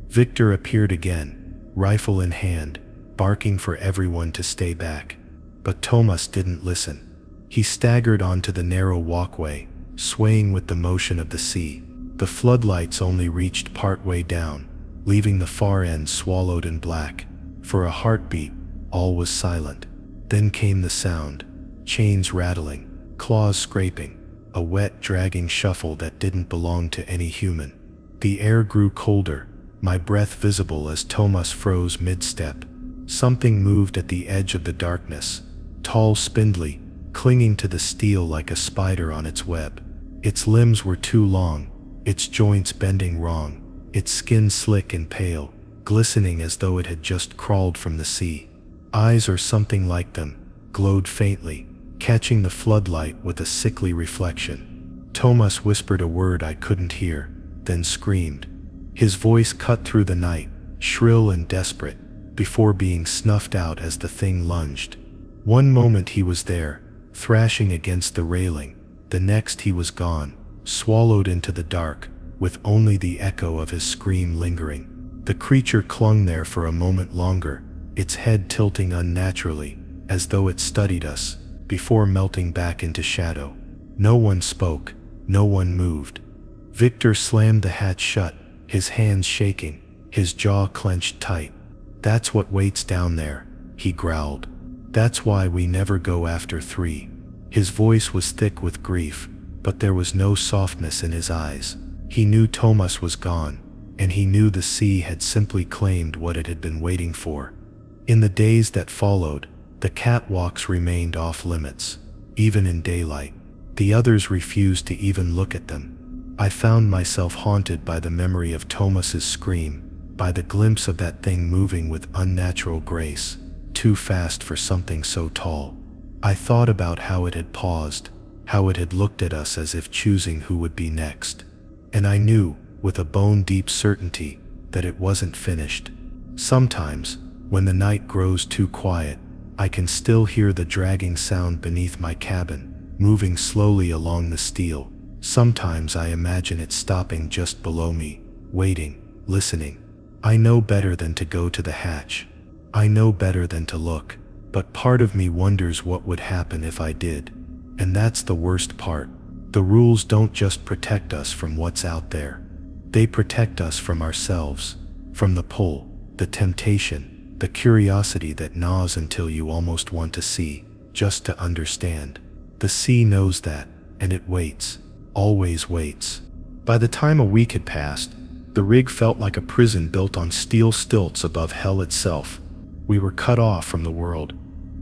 Victor appeared again, rifle in hand, barking for everyone to stay back. But Thomas didn't listen. He staggered onto the narrow walkway, swaying with the motion of the sea. The floodlights only reached partway down, leaving the far end swallowed in black. For a heartbeat, all was silent. Then came the sound, chains rattling, claws scraping, a wet, dragging shuffle that didn't belong to any human. The air grew colder, my breath visible as Thomas froze mid-step. Something moved at the edge of the darkness, tall, spindly, clinging to the steel like a spider on its web. Its limbs were too long, its joints bending wrong, its skin slick and pale, glistening as though it had just crawled from the sea. Eyes, or something like them, glowed faintly, catching the floodlight with a sickly reflection. Thomas whispered a word I couldn't hear, then screamed. His voice cut through the night, shrill and desperate, before being snuffed out as the thing lunged. One moment he was there, thrashing against the railing. The next he was gone, swallowed into the dark, with only the echo of his scream lingering. The creature clung there for a moment longer, its head tilting unnaturally, as though it studied us, before melting back into shadow. No one spoke, no one moved. Victor slammed the hatch shut, his hands shaking, his jaw clenched tight. "That's what waits down there," he growled. "That's why we never go after 3. His voice was thick with grief, but there was no softness in his eyes. He knew Thomas was gone, and he knew the sea had simply claimed what it had been waiting for. In the days that followed, the catwalks remained off limits, even in daylight. The others refused to even look at them. I found myself haunted by the memory of Thomas's scream, by the glimpse of that thing moving with unnatural grace, too fast for something so tall. I thought about how it had paused, how it had looked at us as if choosing who would be next. And I knew, with a bone-deep certainty that it wasn't finished. Sometimes, when the night grows too quiet, I can still hear the dragging sound beneath my cabin, moving slowly along the steel. Sometimes I imagine it stopping just below me, waiting, listening. I know better than to go to the hatch. I know better than to look, but part of me wonders what would happen if I did. And that's the worst part. The rules don't just protect us from what's out there. They protect us from ourselves, from the pull, the temptation, the curiosity that gnaws until you almost want to see, just to understand. The sea knows that, and it waits, always waits. By the time a week had passed, the rig felt like a prison built on steel stilts above hell itself. We were cut off from the world,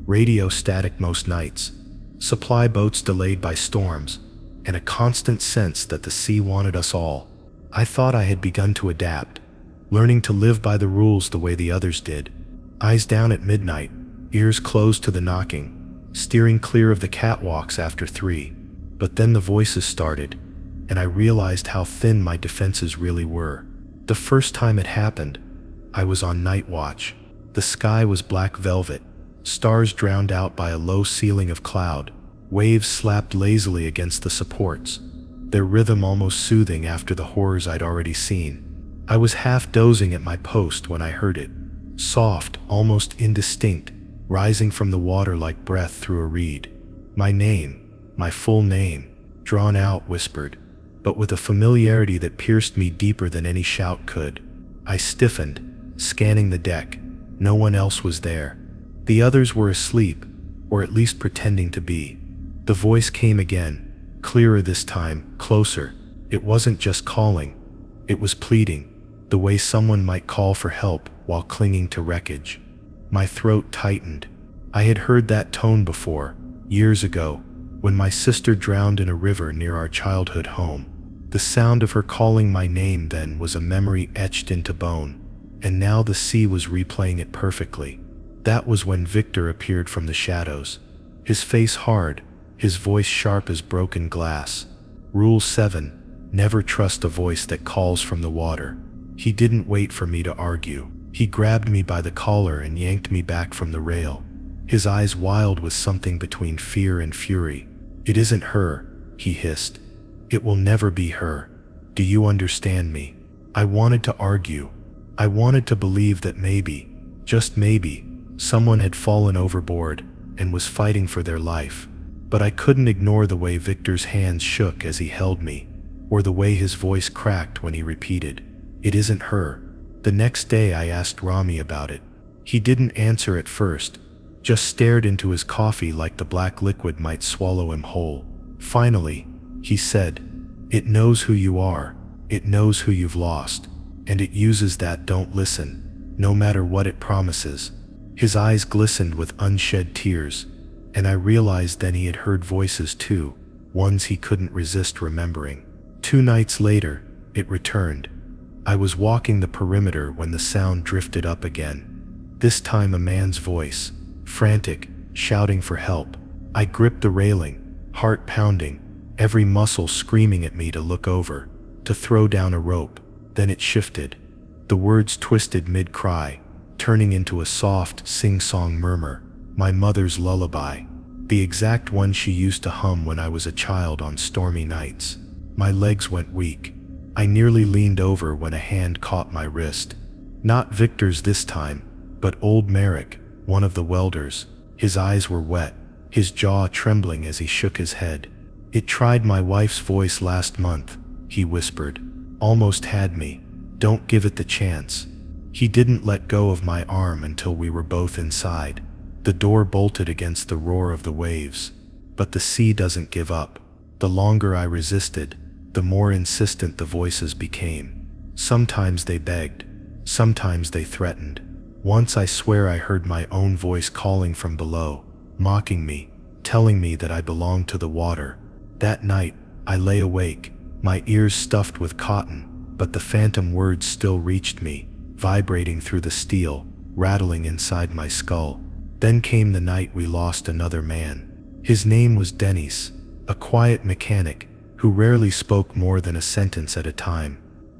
radio static most nights, supply boats delayed by storms, and a constant sense that the sea wanted us all. I thought I had begun to adapt, learning to live by the rules the way the others did. Eyes down at midnight, ears closed to the knocking, steering clear of the catwalks after 3. But then the voices started, and I realized how thin my defenses really were. The first time it happened, I was on night watch. The sky was black velvet, stars drowned out by a low ceiling of cloud. Waves slapped lazily against the supports, their rhythm almost soothing after the horrors I'd already seen. I was half dozing at my post when I heard it, soft, almost indistinct, rising from the water like breath through a reed. My name, my full name, drawn out, whispered, but with a familiarity that pierced me deeper than any shout could. I stiffened, scanning the deck. No one else was there. The others were asleep, or at least pretending to be. The voice came again, clearer this time, closer. It wasn't just calling, it was pleading, the way someone might call for help while clinging to wreckage. My throat tightened. I had heard that tone before, years ago, when my sister drowned in a river near our childhood home. The sound of her calling my name then was a memory etched into bone, and now the sea was replaying it perfectly. That was when Victor appeared from the shadows, his face hard, his voice sharp as broken glass. Rule 7, never trust a voice that calls from the water. He didn't wait for me to argue. He grabbed me by the collar and yanked me back from the rail, his eyes wild with something between fear and fury. "It isn't her," he hissed. "It will never be her. Do you understand me?" I wanted to argue. I wanted to believe that maybe, just maybe, someone had fallen overboard and was fighting for their life. But I couldn't ignore the way Victor's hands shook as he held me, or the way his voice cracked when he repeated, "It isn't her." The next day I asked Rami about it. He didn't answer at first, just stared into his coffee like the black liquid might swallow him whole. Finally, he said, "It knows who you are, it knows who you've lost, and it uses that. Don't listen, no matter what it promises." His eyes glistened with unshed tears, and I realized then he had heard voices too, ones he couldn't resist remembering. 2 nights later, it returned. I was walking the perimeter when the sound drifted up again. This time a man's voice, frantic, shouting for help. I gripped the railing, heart pounding, every muscle screaming at me to look over, to throw down a rope. Then it shifted. The words twisted mid-cry, turning into a soft, sing-song murmur. My mother's lullaby, the exact one she used to hum when I was a child on stormy nights. My legs went weak. I nearly leaned over when a hand caught my wrist. Not Victor's this time, but old Merrick, one of the welders. His eyes were wet, his jaw trembling as he shook his head. "It tried my wife's voice last month," he whispered. "Almost had me. Don't give it the chance." He didn't let go of my arm until we were both inside. The door bolted against the roar of the waves. But the sea doesn't give up. The longer I resisted, the more insistent the voices became. Sometimes they begged, sometimes they threatened. Once I swear I heard my own voice calling from below, mocking me, telling me that I belonged to the water. That night, I lay awake, my ears stuffed with cotton, but the phantom words still reached me, vibrating through the steel, rattling inside my skull. Then came the night we lost another man. His name was Dennis, a quiet mechanic who rarely spoke more than a sentence at a time.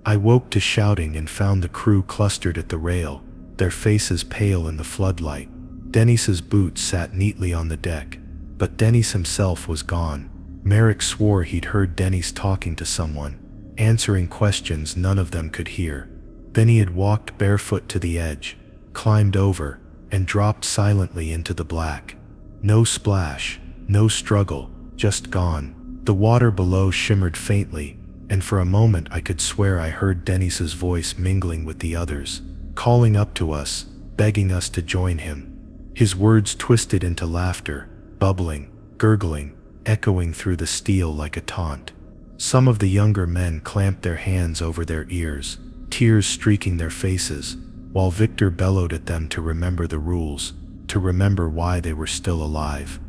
I woke to shouting and found the crew clustered at the rail, their faces pale in the floodlight. Denis's boots sat neatly on the deck, but Denis himself was gone. Merrick swore he'd heard Denis talking to someone, answering questions none of them could hear. Then he had walked barefoot to the edge, climbed over, and dropped silently into the black. No splash, no struggle, just gone. The water below shimmered faintly, and for a moment I could swear I heard Denis's voice mingling with the others, calling up to us, begging us to join him. His words twisted into laughter, bubbling, gurgling, echoing through the steel like a taunt. Some of the younger men clamped their hands over their ears, tears streaking their faces, while Victor bellowed at them to remember the rules, to remember why they were still alive.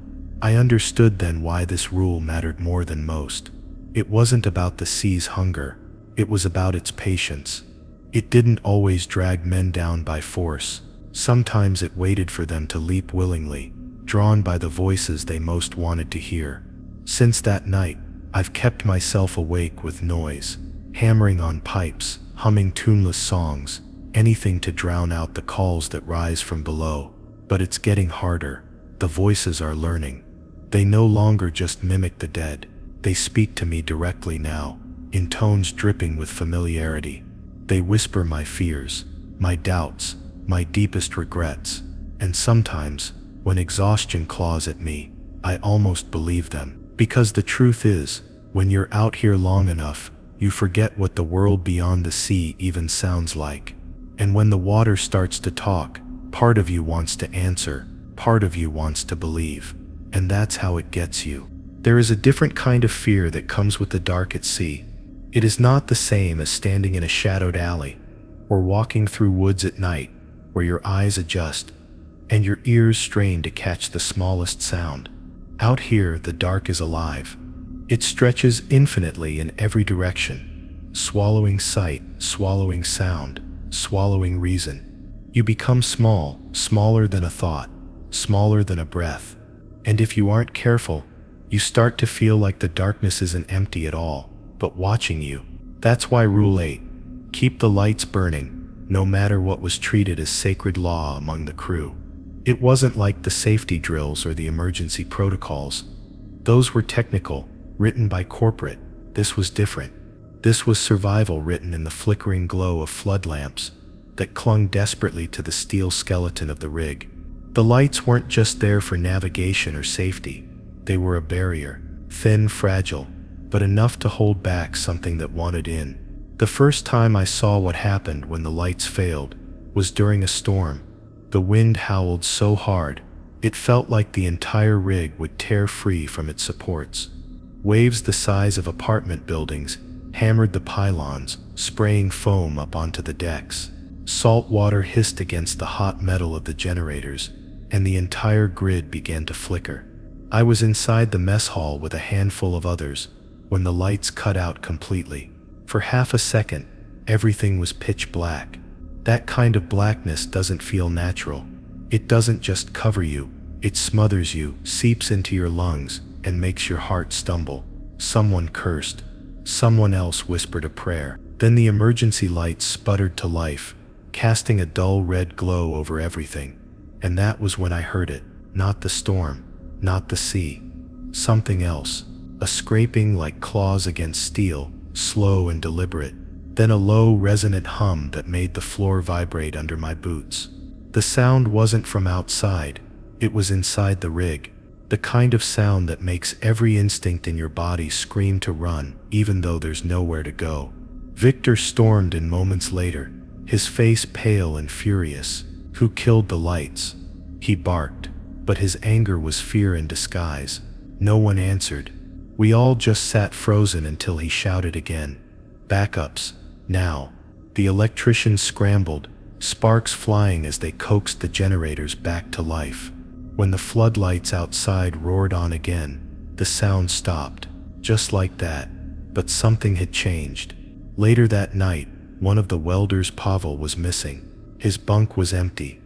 I understood then why this rule mattered more than most. It wasn't about the sea's hunger, it was about its patience. It didn't always drag men down by force. Sometimes it waited for them to leap willingly, drawn by the voices they most wanted to hear. Since that night, I've kept myself awake with noise, hammering on pipes, humming tuneless songs, anything to drown out the calls that rise from below. But it's getting harder. The voices are learning. They no longer just mimic the dead. They speak to me directly now, in tones dripping with familiarity. They whisper my fears, my doubts, my deepest regrets, and sometimes, when exhaustion claws at me, I almost believe them. Because the truth is, when you're out here long enough, you forget what the world beyond the sea even sounds like. And when the water starts to talk, part of you wants to answer, part of you wants to believe. And that's how it gets you. There is a different kind of fear that comes with the dark at sea. It is not the same as standing in a shadowed alley, or walking through woods at night, where your eyes adjust, and your ears strain to catch the smallest sound. Out here, the dark is alive. It stretches infinitely in every direction, swallowing sight, swallowing sound, swallowing reason. You become small, smaller than a thought, smaller than a breath. And if you aren't careful, you start to feel like the darkness isn't empty at all, but watching you. That's why Rule 8, keep the lights burning, no matter what was treated as sacred law among the crew. It wasn't like the safety drills or the emergency protocols. Those were technical, written by corporate. This was different. This was survival written in the flickering glow of flood lamps that clung desperately to the steel skeleton of the rig. The lights weren't just there for navigation or safety. They were a barrier, thin, fragile, but enough to hold back something that wanted in. The first time I saw what happened when the lights failed was during a storm. The wind howled so hard, it felt like the entire rig would tear free from its supports. Waves the size of apartment buildings hammered the pylons, spraying foam up onto the decks. Salt water hissed against the hot metal of the generators, and the entire grid began to flicker. I was inside the mess hall with a handful of others when the lights cut out completely. For half a second, everything was pitch black. That kind of blackness doesn't feel natural. It doesn't just cover you, it smothers you, seeps into your lungs, and makes your heart stumble. Someone cursed. Someone else whispered a prayer. Then the emergency lights sputtered to life, casting a dull red glow over everything. And that was when I heard it. Not the storm, not the sea. Something else. A scraping like claws against steel, slow and deliberate. Then a low, resonant hum that made the floor vibrate under my boots. The sound wasn't from outside, it was inside the rig. The kind of sound that makes every instinct in your body scream to run, even though there's nowhere to go. Victor stormed in moments later, his face pale and furious. Who killed the lights? He barked, but his anger was fear in disguise. No one answered. We all just sat frozen until he shouted again. Backups, now. The electricians scrambled, sparks flying as they coaxed the generators back to life. When the floodlights outside roared on again, the sound stopped, just like that, but something had changed. Later that night, one of the welders, Pavel, was missing. His bunk was empty,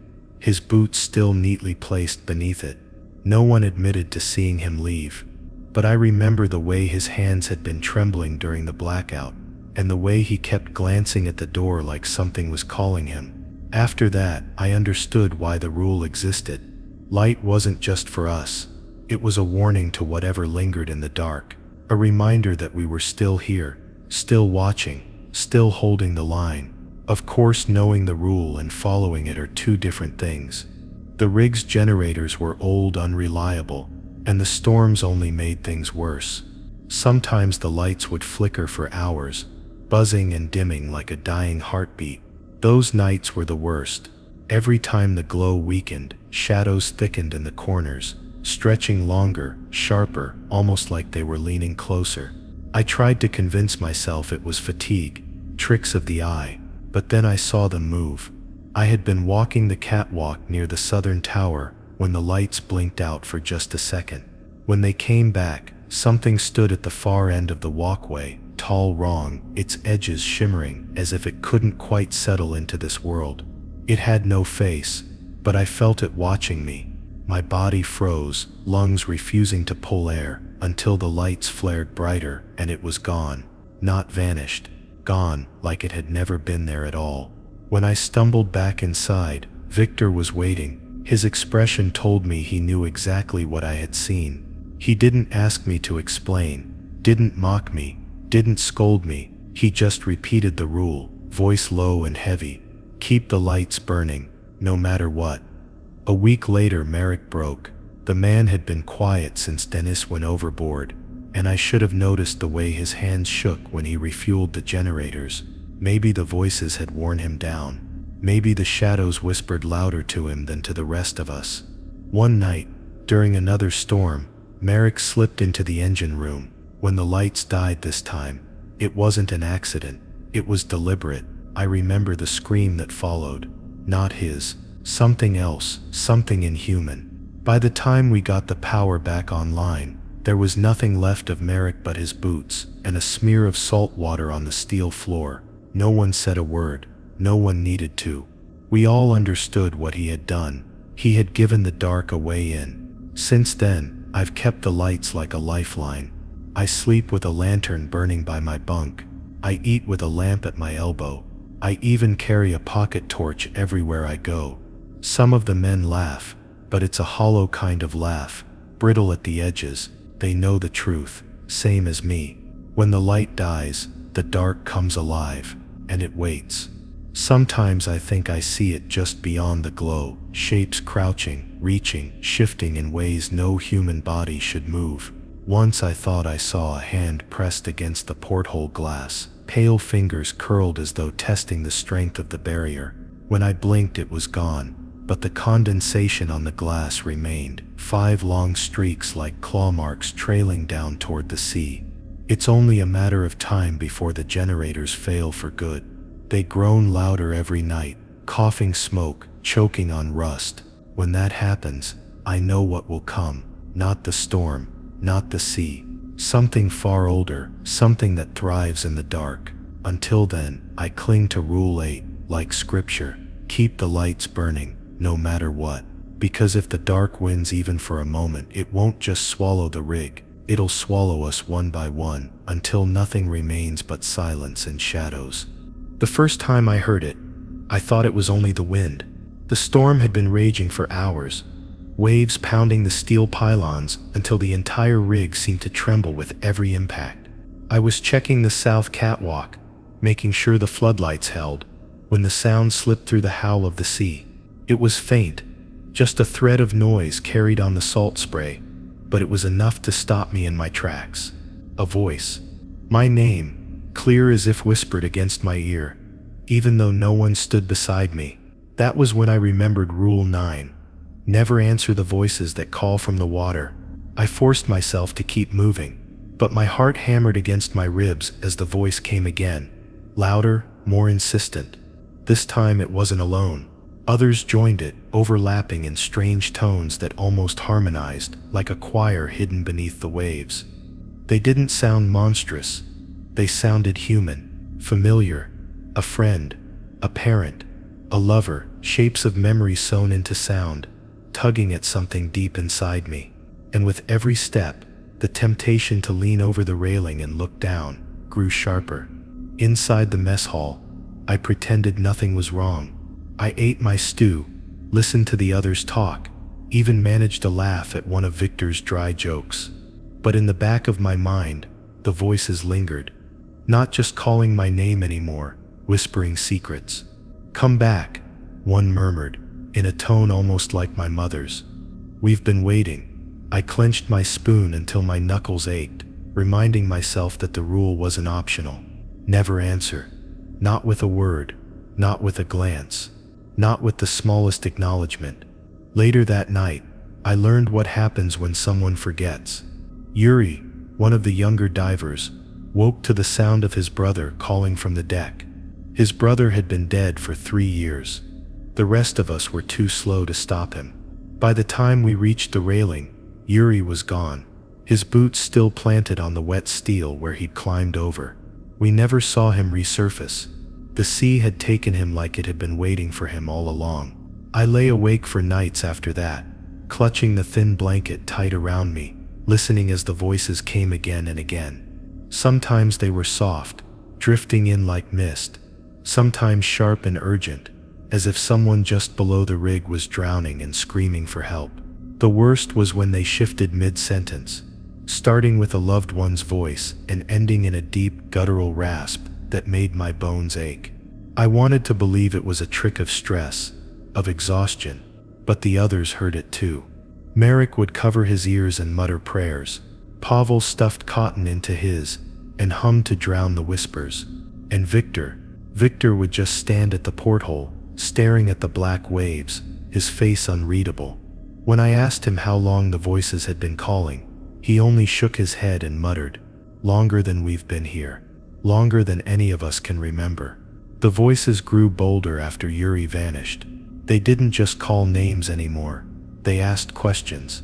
his boots still neatly placed beneath it. No one admitted to seeing him leave, but I remember the way his hands had been trembling during the blackout, and the way he kept glancing at the door like something was calling him. After that, I understood why the rule existed. Light wasn't just for us. It was a warning to whatever lingered in the dark, a reminder that we were still here, still watching, still holding the line. Of course, knowing the rule and following it are two different things. The rig's generators were old, unreliable, and the storms only made things worse. Sometimes the lights would flicker for hours, buzzing and dimming like a dying heartbeat. Those nights were the worst. Every time the glow weakened, shadows thickened in the corners, stretching longer, sharper, almost like they were leaning closer. I tried to convince myself it was fatigue, tricks of the eye, but then I saw them move. I had been walking the catwalk near the southern tower when the lights blinked out for just a second. When they came back, something stood at the far end of the walkway, tall, wrong, its edges shimmering as if it couldn't quite settle into this world. It had no face, but I felt it watching me. My body froze, lungs refusing to pull air, until the lights flared brighter and it was gone. Not vanished. Gone, like it had never been there at all. When I stumbled back inside, Victor was waiting. His expression told me he knew exactly what I had seen. He didn't ask me to explain, didn't mock me, didn't scold me. He just repeated the rule, voice low and heavy. Keep the lights burning, no matter what. A week later, Merrick broke. The man had been quiet since Dennis went overboard, and I should have noticed the way his hands shook when he refueled the generators. Maybe the voices had worn him down. Maybe the shadows whispered louder to him than to the rest of us. One night, during another storm, Merrick slipped into the engine room. When the lights died this time, it wasn't an accident. It was deliberate. I remember the scream that followed. Not his. Something else, something inhuman. By the time we got the power back online, there was nothing left of Merrick but his boots and a smear of salt water on the steel floor. No one said a word. No one needed to. We all understood what he had done. He had given the dark a way in. Since then, I've kept the lights like a lifeline. I sleep with a lantern burning by my bunk. I eat with a lamp at my elbow. I even carry a pocket torch everywhere I go. Some of the men laugh, but it's a hollow kind of laugh, brittle at the edges. They know the truth, same as me. When the light dies, the dark comes alive, and it waits. Sometimes I think I see it just beyond the glow, shapes crouching, reaching, shifting in ways no human body should move. Once I thought I saw a hand pressed against the porthole glass, pale fingers curled as though testing the strength of the barrier. When I blinked, it was gone, but the condensation on the glass remained, 5 long streaks like claw marks trailing down toward the sea. It's only a matter of time before the generators fail for good. They groan louder every night, coughing smoke, choking on rust. When that happens, I know what will come. Not the storm, not the sea. Something far older, something that thrives in the dark. Until then, I cling to Rule 8, like scripture. Keep the lights burning, no matter what. Because if the dark wins even for a moment, it won't just swallow the rig. It'll swallow us one by one, until nothing remains but silence and shadows. The first time I heard it, I thought it was only the wind. The storm had been raging for hours, waves pounding the steel pylons until the entire rig seemed to tremble with every impact. I was checking the south catwalk, making sure the floodlights held, when the sound slipped through the howl of the sea. It was faint, just a thread of noise carried on the salt spray, but it was enough to stop me in my tracks. A voice. My name, clear as if whispered against my ear, even though no one stood beside me. That was when I remembered Rule 9. Never answer the voices that call from the water. I forced myself to keep moving, but my heart hammered against my ribs as the voice came again. Louder, more insistent. This time it wasn't alone. Others joined it, overlapping in strange tones that almost harmonized, like a choir hidden beneath the waves. They didn't sound monstrous. They sounded human, familiar. A friend, a parent, a lover, shapes of memory sewn into sound, tugging at something deep inside me. And with every step, the temptation to lean over the railing and look down grew sharper. Inside the mess hall, I pretended nothing was wrong. I ate my stew, listened to the others talk, even managed to laugh at one of Victor's dry jokes. But in the back of my mind, the voices lingered, not just calling my name anymore, whispering secrets. "Come back," one murmured, in a tone almost like my mother's. "We've been waiting." I clenched my spoon until my knuckles ached, reminding myself that the rule wasn't optional. Never answer. Not with a word, not with a glance, not with the smallest acknowledgement. Later that night, I learned what happens when someone forgets. Yuri, one of the younger divers, woke to the sound of his brother calling from the deck. His brother had been dead for 3 years. The rest of us were too slow to stop him. By the time we reached the railing, Yuri was gone, his boots still planted on the wet steel where he'd climbed over. We never saw him resurface. The sea had taken him like it had been waiting for him all along. I lay awake for nights after that, clutching the thin blanket tight around me, listening as the voices came again and again. Sometimes they were soft, drifting in like mist, sometimes sharp and urgent, as if someone just below the rig was drowning and screaming for help. The worst was when they shifted mid-sentence, starting with a loved one's voice and ending in a deep, guttural rasp that made my bones ache. I wanted to believe it was a trick of stress, of exhaustion, but the others heard it too. Merrick would cover his ears and mutter prayers. Pavel stuffed cotton into his and hummed to drown the whispers. And Victor would just stand at the porthole, staring at the black waves, his face unreadable. When I asked him how long the voices had been calling, he only shook his head and muttered, "Longer than we've been here. Longer than any of us can remember." The voices grew bolder after Yuri vanished. They didn't just call names anymore. They asked questions.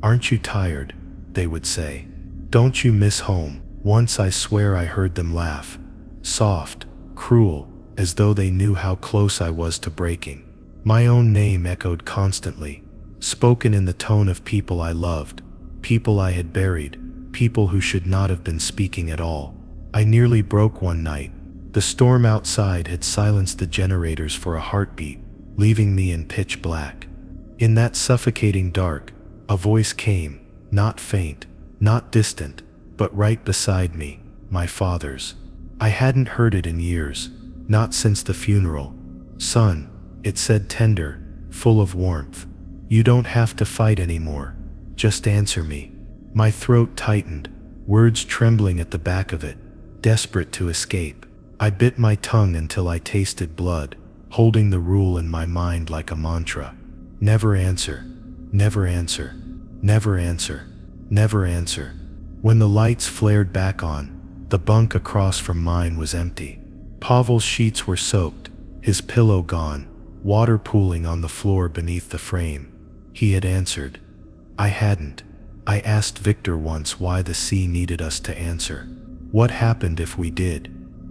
"Aren't you tired?" they would say. "Don't you miss home?" Once I swear I heard them laugh. Soft, cruel, as though they knew how close I was to breaking. My own name echoed constantly, spoken in the tone of people I loved, people I had buried, people who should not have been speaking at all. I nearly broke one night. The storm outside had silenced the generators for a heartbeat, leaving me in pitch black. In that suffocating dark, a voice came, not faint, not distant, but right beside me, my father's. I hadn't heard it in years, not since the funeral. "Son," it said, tender, full of warmth. "You don't have to fight anymore. Just answer me." My throat tightened, words trembling at the back of it, desperate to escape. I bit my tongue until I tasted blood, holding the rule in my mind like a mantra. Never answer, never answer, never answer, never answer. When the lights flared back on, the bunk across from mine was empty. Pavel's sheets were soaked, his pillow gone, water pooling on the floor beneath the frame. He had answered. I hadn't. I asked Victor once why the sea needed us to answer. What happened if we did?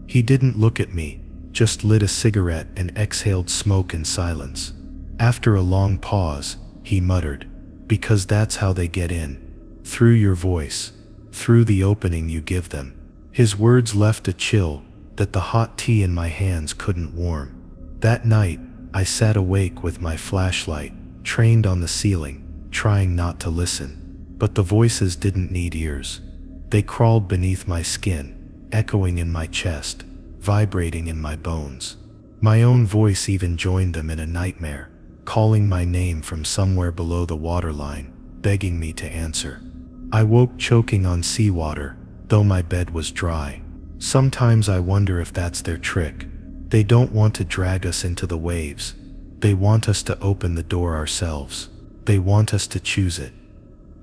He didn't look at me, just lit a cigarette and exhaled smoke in silence. After a long pause, he muttered, "Because that's how they get in. Through your voice, through the opening you give them." His words left a chill that the hot tea in my hands couldn't warm. That night, I sat awake with my flashlight trained on the ceiling, trying not to listen. But the voices didn't need ears. They crawled beneath my skin, echoing in my chest, vibrating in my bones. My own voice even joined them in a nightmare, calling my name from somewhere below the waterline, begging me to answer. I woke choking on seawater, though my bed was dry. Sometimes I wonder if that's their trick. They don't want to drag us into the waves. They want us to open the door ourselves. They want us to choose it.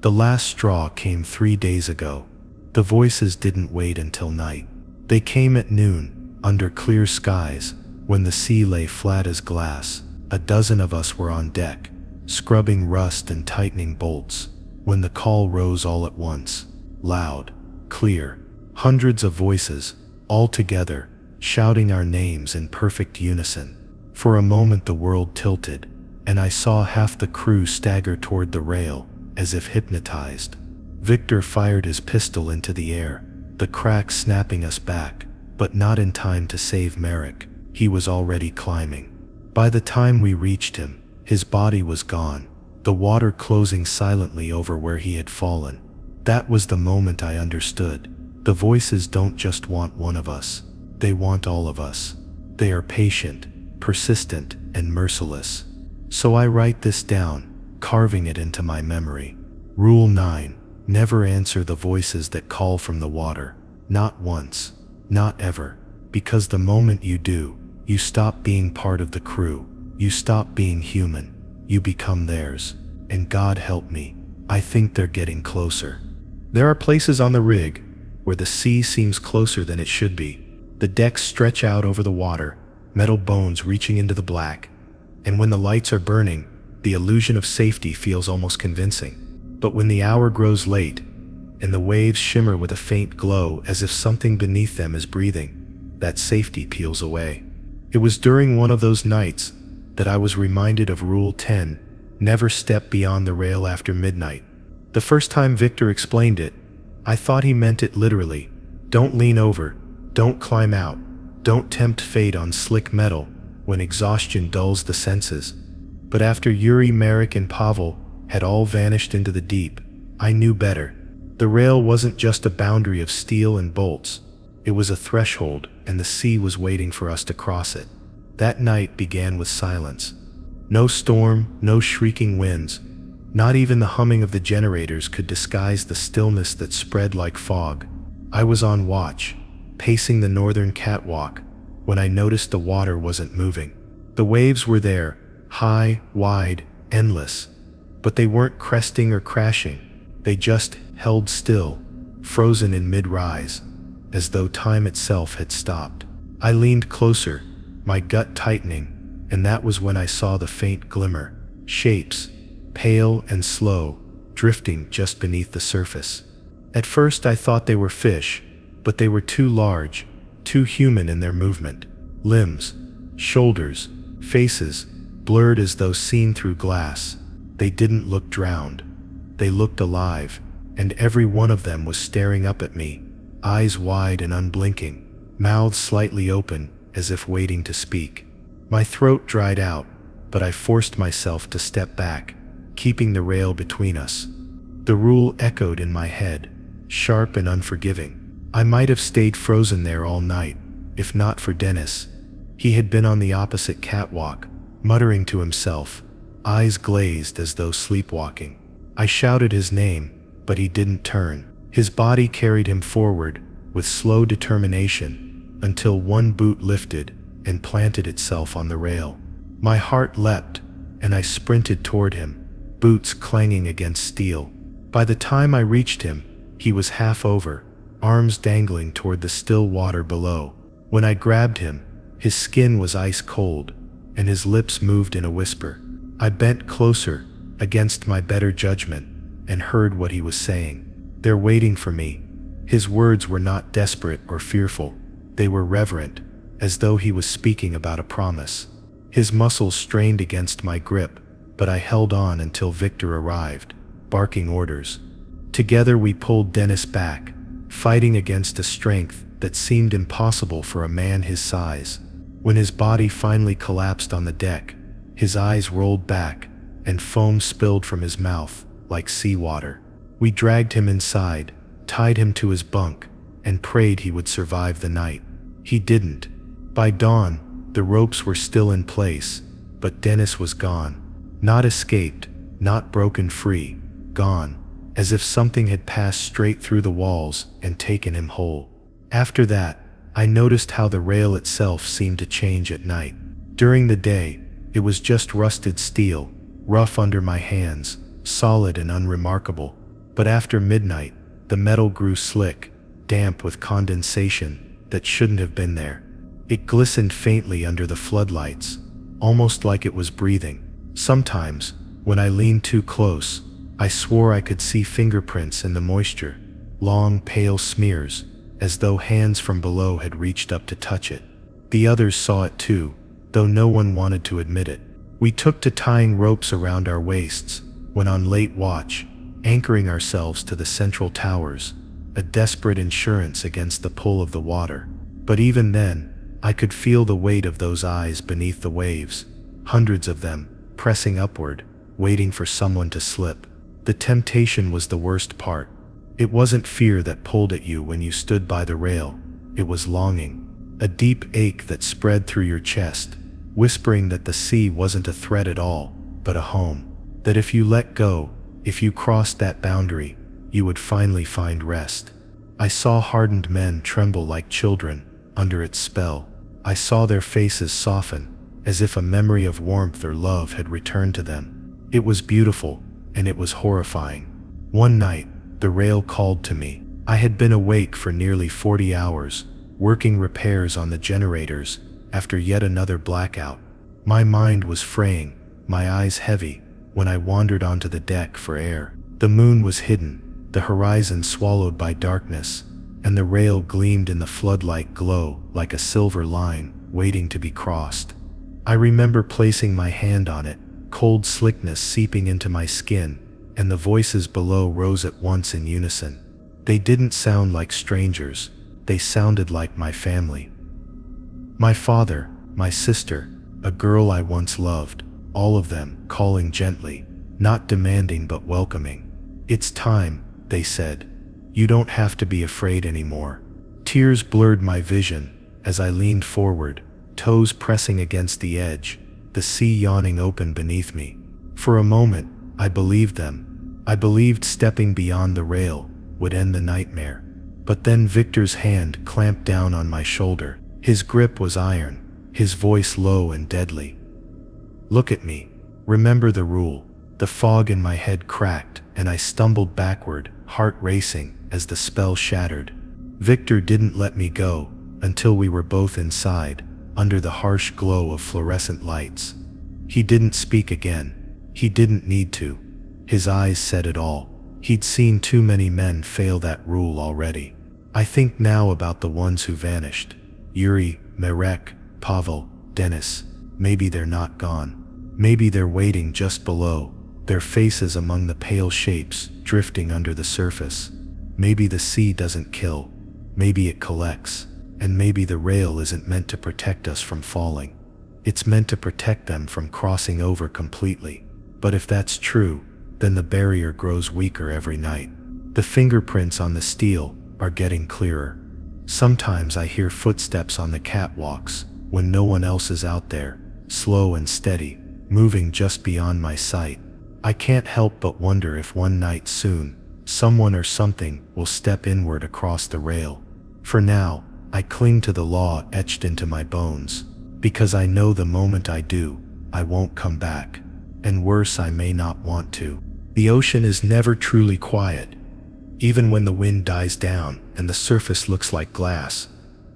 The last straw came 3 days ago. The voices didn't wait until night. They came at noon, under clear skies, when the sea lay flat as glass. A dozen of us were on deck, scrubbing rust and tightening bolts, when the call rose all at once, loud, clear, hundreds of voices, all together, shouting our names in perfect unison. For a moment the world tilted, and I saw half the crew stagger toward the rail, as if hypnotized. Victor fired his pistol into the air, the crack snapping us back, but not in time to save Merrick. He was already climbing. By the time we reached him, his body was gone, the water closing silently over where he had fallen. That was the moment I understood. The voices don't just want one of us. They want all of us. They are patient, persistent, and merciless. So I write this down, carving it into my memory. Rule 9. Never answer the voices that call from the water. Not once. Not ever. Because the moment you do, you stop being part of the crew. You stop being human. You become theirs. And God help me, I think they're getting closer. There are places on the rig where the sea seems closer than it should be. The decks stretch out over the water, metal bones reaching into the black. And when the lights are burning, the illusion of safety feels almost convincing. But when the hour grows late, and the waves shimmer with a faint glow as if something beneath them is breathing, that safety peels away. It was during one of those nights that I was reminded of Rule 10, never step beyond the rail after midnight. The first time Victor explained it, I thought he meant it literally. Don't lean over, don't climb out, don't tempt fate on slick metal when exhaustion dulls the senses. But after Yuri, Merrick, and Pavel had all vanished into the deep, I knew better. The rail wasn't just a boundary of steel and bolts. It was a threshold, and the sea was waiting for us to cross it. That night began with silence. No storm, no shrieking winds. Not even the humming of the generators could disguise the stillness that spread like fog. I was on watch, pacing the northern catwalk, when I noticed the water wasn't moving. The waves were there, high, wide, endless. But they weren't cresting or crashing. They just held still, frozen in mid-rise, as though time itself had stopped. I leaned closer, my gut tightening, and that was when I saw the faint glimmer. Shapes, pale and slow, drifting just beneath the surface. At first I thought they were fish, but they were too large, too human in their movement. Limbs, shoulders, faces, blurred as though seen through glass. They didn't look drowned. They looked alive, and every one of them was staring up at me, eyes wide and unblinking, mouths slightly open as if waiting to speak. My throat dried out, but I forced myself to step back, keeping the rail between us. The rule echoed in my head, sharp and unforgiving. I might have stayed frozen there all night, if not for Dennis. He had been on the opposite catwalk, muttering to himself, eyes glazed as though sleepwalking. I shouted his name, but he didn't turn. His body carried him forward with slow determination until one boot lifted and planted itself on the rail. My heart leapt, and I sprinted toward him, boots clanging against steel. By the time I reached him, he was half over, arms dangling toward the still water below. When I grabbed him, his skin was ice cold, and his lips moved in a whisper. I bent closer, against my better judgment, and heard what he was saying. They're waiting for me. His words were not desperate or fearful. They were reverent, as though he was speaking about a promise. His muscles strained against my grip, but I held on until Victor arrived, barking orders. Together we pulled Dennis back, fighting against a strength that seemed impossible for a man his size. When his body finally collapsed on the deck, his eyes rolled back, and foam spilled from his mouth like seawater. We dragged him inside, tied him to his bunk, and prayed he would survive the night. He didn't. By dawn, the ropes were still in place, but Dennis was gone. Not escaped, not broken free, gone, as if something had passed straight through the walls and taken him whole. After that, I noticed how the rail itself seemed to change at night. During the day, it was just rusted steel, rough under my hands, solid and unremarkable. But after midnight, the metal grew slick, damp with condensation that shouldn't have been there. It glistened faintly under the floodlights, almost like it was breathing. Sometimes, when I leaned too close, I swore I could see fingerprints in the moisture, long, pale smears, as though hands from below had reached up to touch it. The others saw it too, though no one wanted to admit it. We took to tying ropes around our waists, when on late watch, anchoring ourselves to the central towers, a desperate insurance against the pull of the water. But even then, I could feel the weight of those eyes beneath the waves, hundreds of them, pressing upward, waiting for someone to slip. The temptation was the worst part. It wasn't fear that pulled at you when you stood by the rail. It was longing, a deep ache that spread through your chest, whispering that the sea wasn't a threat at all, but a home. That if you let go, if you crossed that boundary, you would finally find rest. I saw hardened men tremble like children under its spell. I saw their faces soften, as if a memory of warmth or love had returned to them. It was beautiful, and it was horrifying. One night, the rail called to me. I had been awake for nearly 40 hours, working repairs on the generators after yet another blackout. My mind was fraying, my eyes heavy, when I wandered onto the deck for air. The moon was hidden, the horizon swallowed by darkness, and the rail gleamed in the floodlight glow like a silver line waiting to be crossed. I remember placing my hand on it, cold slickness seeping into my skin, and the voices below rose at once in unison. They didn't sound like strangers, they sounded like my family. My father, my sister, a girl I once loved, all of them calling gently, not demanding but welcoming. "It's time," they said. "You don't have to be afraid anymore." Tears blurred my vision as I leaned forward, toes pressing against the edge, the sea yawning open beneath me. For a moment, I believed them. I believed stepping beyond the rail would end the nightmare. But then Victor's hand clamped down on my shoulder. His grip was iron, his voice low and deadly. "Look at me. Remember the rule." The fog in my head cracked, and I stumbled backward, heart racing, as the spell shattered. Victor didn't let me go until we were both inside, under the harsh glow of fluorescent lights. He didn't speak again. He didn't need to. His eyes said it all. He'd seen too many men fail that rule already. I think now about the ones who vanished. Yuri, Marek, Pavel, Dennis. Maybe they're not gone. Maybe they're waiting just below, their faces among the pale shapes drifting under the surface. Maybe the sea doesn't kill. Maybe it collects. And maybe the rail isn't meant to protect us from falling. It's meant to protect them from crossing over completely. But if that's true, then the barrier grows weaker every night. The fingerprints on the steel are getting clearer. Sometimes I hear footsteps on the catwalks when no one else is out there, slow and steady, moving just beyond my sight. I can't help but wonder if one night soon, someone or something will step inward across the rail. For now, I cling to the law etched into my bones, because I know the moment I do, I won't come back. And worse, I may not want to. The ocean is never truly quiet. Even when the wind dies down and the surface looks like glass,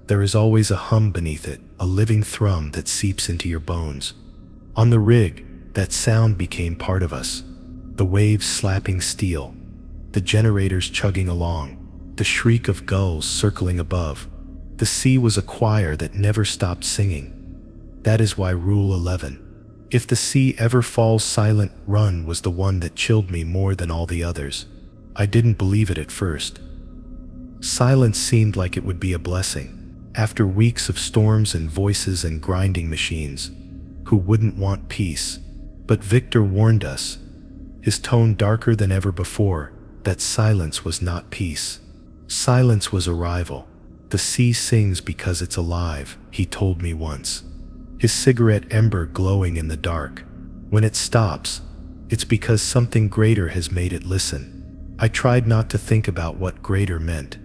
there is always a hum beneath it, a living thrum that seeps into your bones. On the rig, that sound became part of us. The waves slapping steel, the generators chugging along, the shriek of gulls circling above. The sea was a choir that never stopped singing. That is why Rule 11, "If the sea ever falls silent, run," was the one that chilled me more than all the others. I didn't believe it at first. Silence seemed like it would be a blessing. After weeks of storms and voices and grinding machines, who wouldn't want peace? But Victor warned us, his tone darker than ever before, that silence was not peace. Silence was arrival. "The sea sings because it's alive," he told me once, his cigarette ember glowing in the dark. "When it stops, it's because something greater has made it listen." I tried not to think about what greater meant,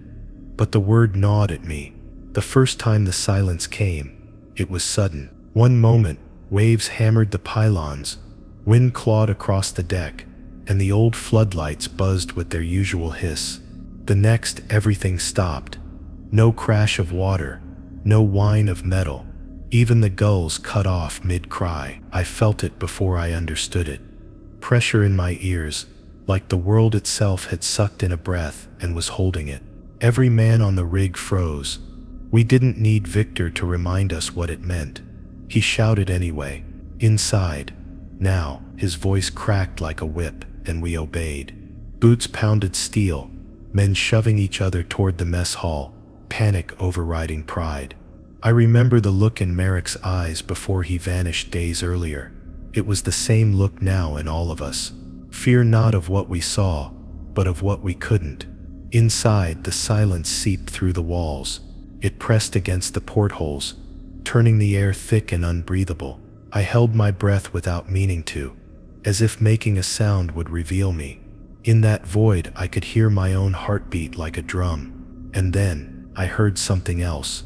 but the word gnawed at me. The first time the silence came, it was sudden. One moment, waves hammered the pylons, wind clawed across the deck, and the old floodlights buzzed with their usual hiss. The next, everything stopped. No crash of water, no whine of metal. Even the gulls cut off mid-cry. I felt it before I understood it. Pressure in my ears, like the world itself had sucked in a breath and was holding it. Every man on the rig froze. We didn't need Victor to remind us what it meant. He shouted anyway. Inside. Now, his voice cracked like a whip, and we obeyed. Boots pounded steel, men shoving each other toward the mess hall, panic overriding pride. I remember the look in Merrick's eyes before he vanished days earlier. It was the same look now in all of us. Fear not of what we saw, but of what we couldn't. Inside, the silence seeped through the walls. It pressed against the portholes, turning the air thick and unbreathable. I held my breath without meaning to, as if making a sound would reveal me. In that void, I could hear my own heartbeat like a drum. And then, I heard something else.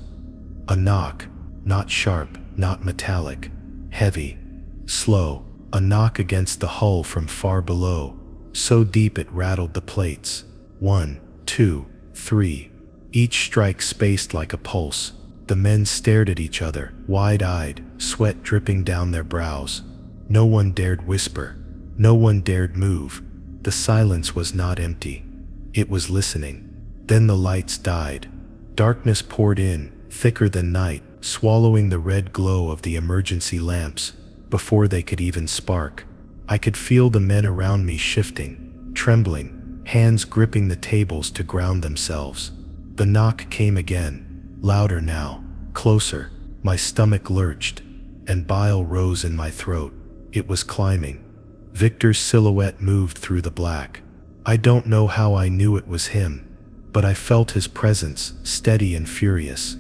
A knock, not sharp, not metallic, heavy, slow, a knock against the hull from far below, so deep it rattled the plates. 1, 2, 3. Each strike spaced like a pulse. The men stared at each other, wide-eyed, sweat dripping down their brows. No one dared whisper. No one dared move. The silence was not empty. It was listening. Then the lights died. Darkness poured in, thicker than night, swallowing the red glow of the emergency lamps. Before they could even spark, I could feel the men around me shifting, trembling, hands gripping the tables to ground themselves. The knock came again, louder now, closer. My stomach lurched, and bile rose in my throat. It was climbing. Victor's silhouette moved through the black. I don't know how I knew it was him, but I felt his presence, steady and furious.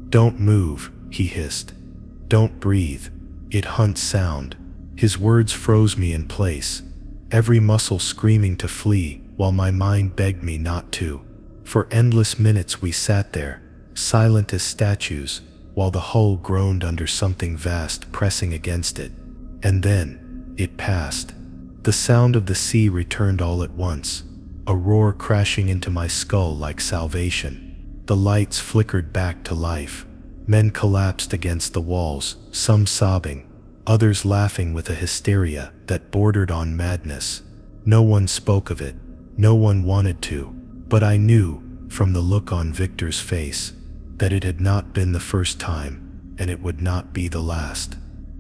"Don't move," he hissed. "Don't breathe. It hunts sound." His words froze me in place, every muscle screaming to flee, while my mind begged me not to. For endless minutes we sat there, silent as statues, while the hull groaned under something vast pressing against it. And then, it passed. The sound of the sea returned all at once, a roar crashing into my skull like salvation. The lights flickered back to life. Men collapsed against the walls, some sobbing, others laughing with a hysteria that bordered on madness. No one spoke of it, no one wanted to, but I knew, from the look on Victor's face, that it had not been the first time, and it would not be the last.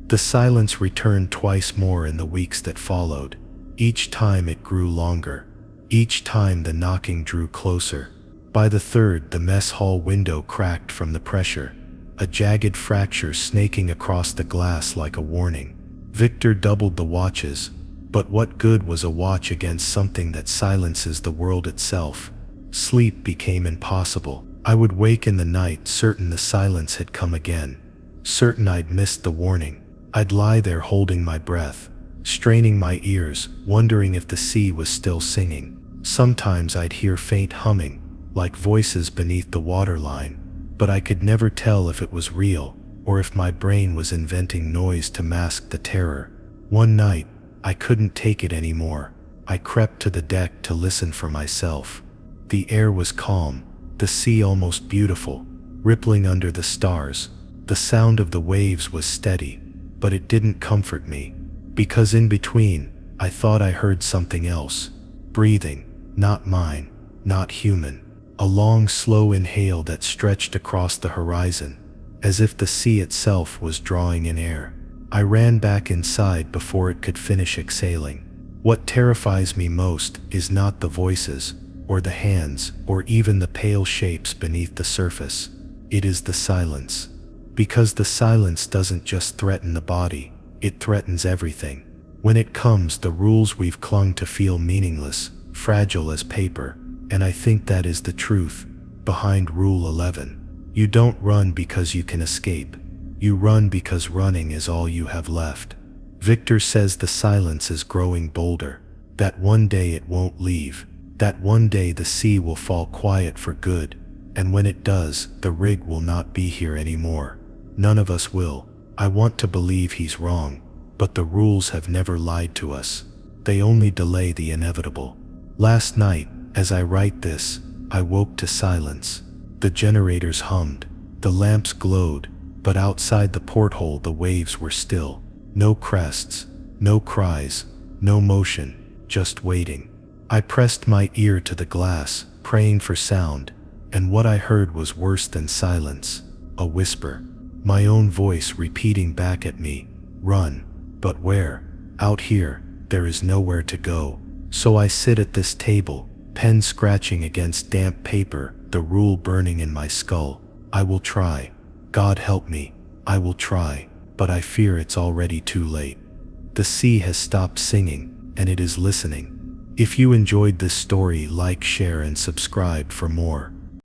The silence returned twice more in the weeks that followed. Each time it grew longer. Each time the knocking drew closer. By the third, the mess hall window cracked from the pressure, a jagged fracture snaking across the glass like a warning. Victor doubled the watches, but what good was a watch against something that silences the world itself? Sleep became impossible. I would wake in the night certain the silence had come again, certain I'd missed the warning. I'd lie there holding my breath, straining my ears, wondering if the sea was still singing. Sometimes I'd hear faint humming, like voices beneath the waterline, but I could never tell if it was real, or if my brain was inventing noise to mask the terror. One night, I couldn't take it anymore. I crept to the deck to listen for myself. The air was calm, the sea almost beautiful, rippling under the stars. The sound of the waves was steady, but it didn't comfort me, because in between, I thought I heard something else. Breathing, not mine, not human. A long, slow inhale that stretched across the horizon, as if the sea itself was drawing in air. I ran back inside before it could finish exhaling. What terrifies me most is not the voices, or the hands, or even the pale shapes beneath the surface. It is the silence. Because the silence doesn't just threaten the body, it threatens everything. When it comes, the rules we've clung to feel meaningless, fragile as paper, and I think that is the truth behind Rule 11. You don't run because you can escape. You run because running is all you have left. Victor says the silence is growing bolder, that one day it won't leave, that one day the sea will fall quiet for good, and when it does, the rig will not be here anymore. None of us will. I want to believe he's wrong, but the rules have never lied to us. They only delay the inevitable. Last night, as I write this, I woke to silence. The generators hummed, the lamps glowed, but outside the porthole the waves were still. No crests, no cries, no motion, just waiting. I pressed my ear to the glass, praying for sound, and what I heard was worse than silence, a whisper. My own voice repeating back at me, "Run." But where? Out here, there is nowhere to go. So I sit at this table, pen scratching against damp paper, the rule burning in my skull. I will try. God help me. I will try. But I fear it's already too late. The sea has stopped singing, and it is listening. If you enjoyed this story, like, share, and subscribe for more.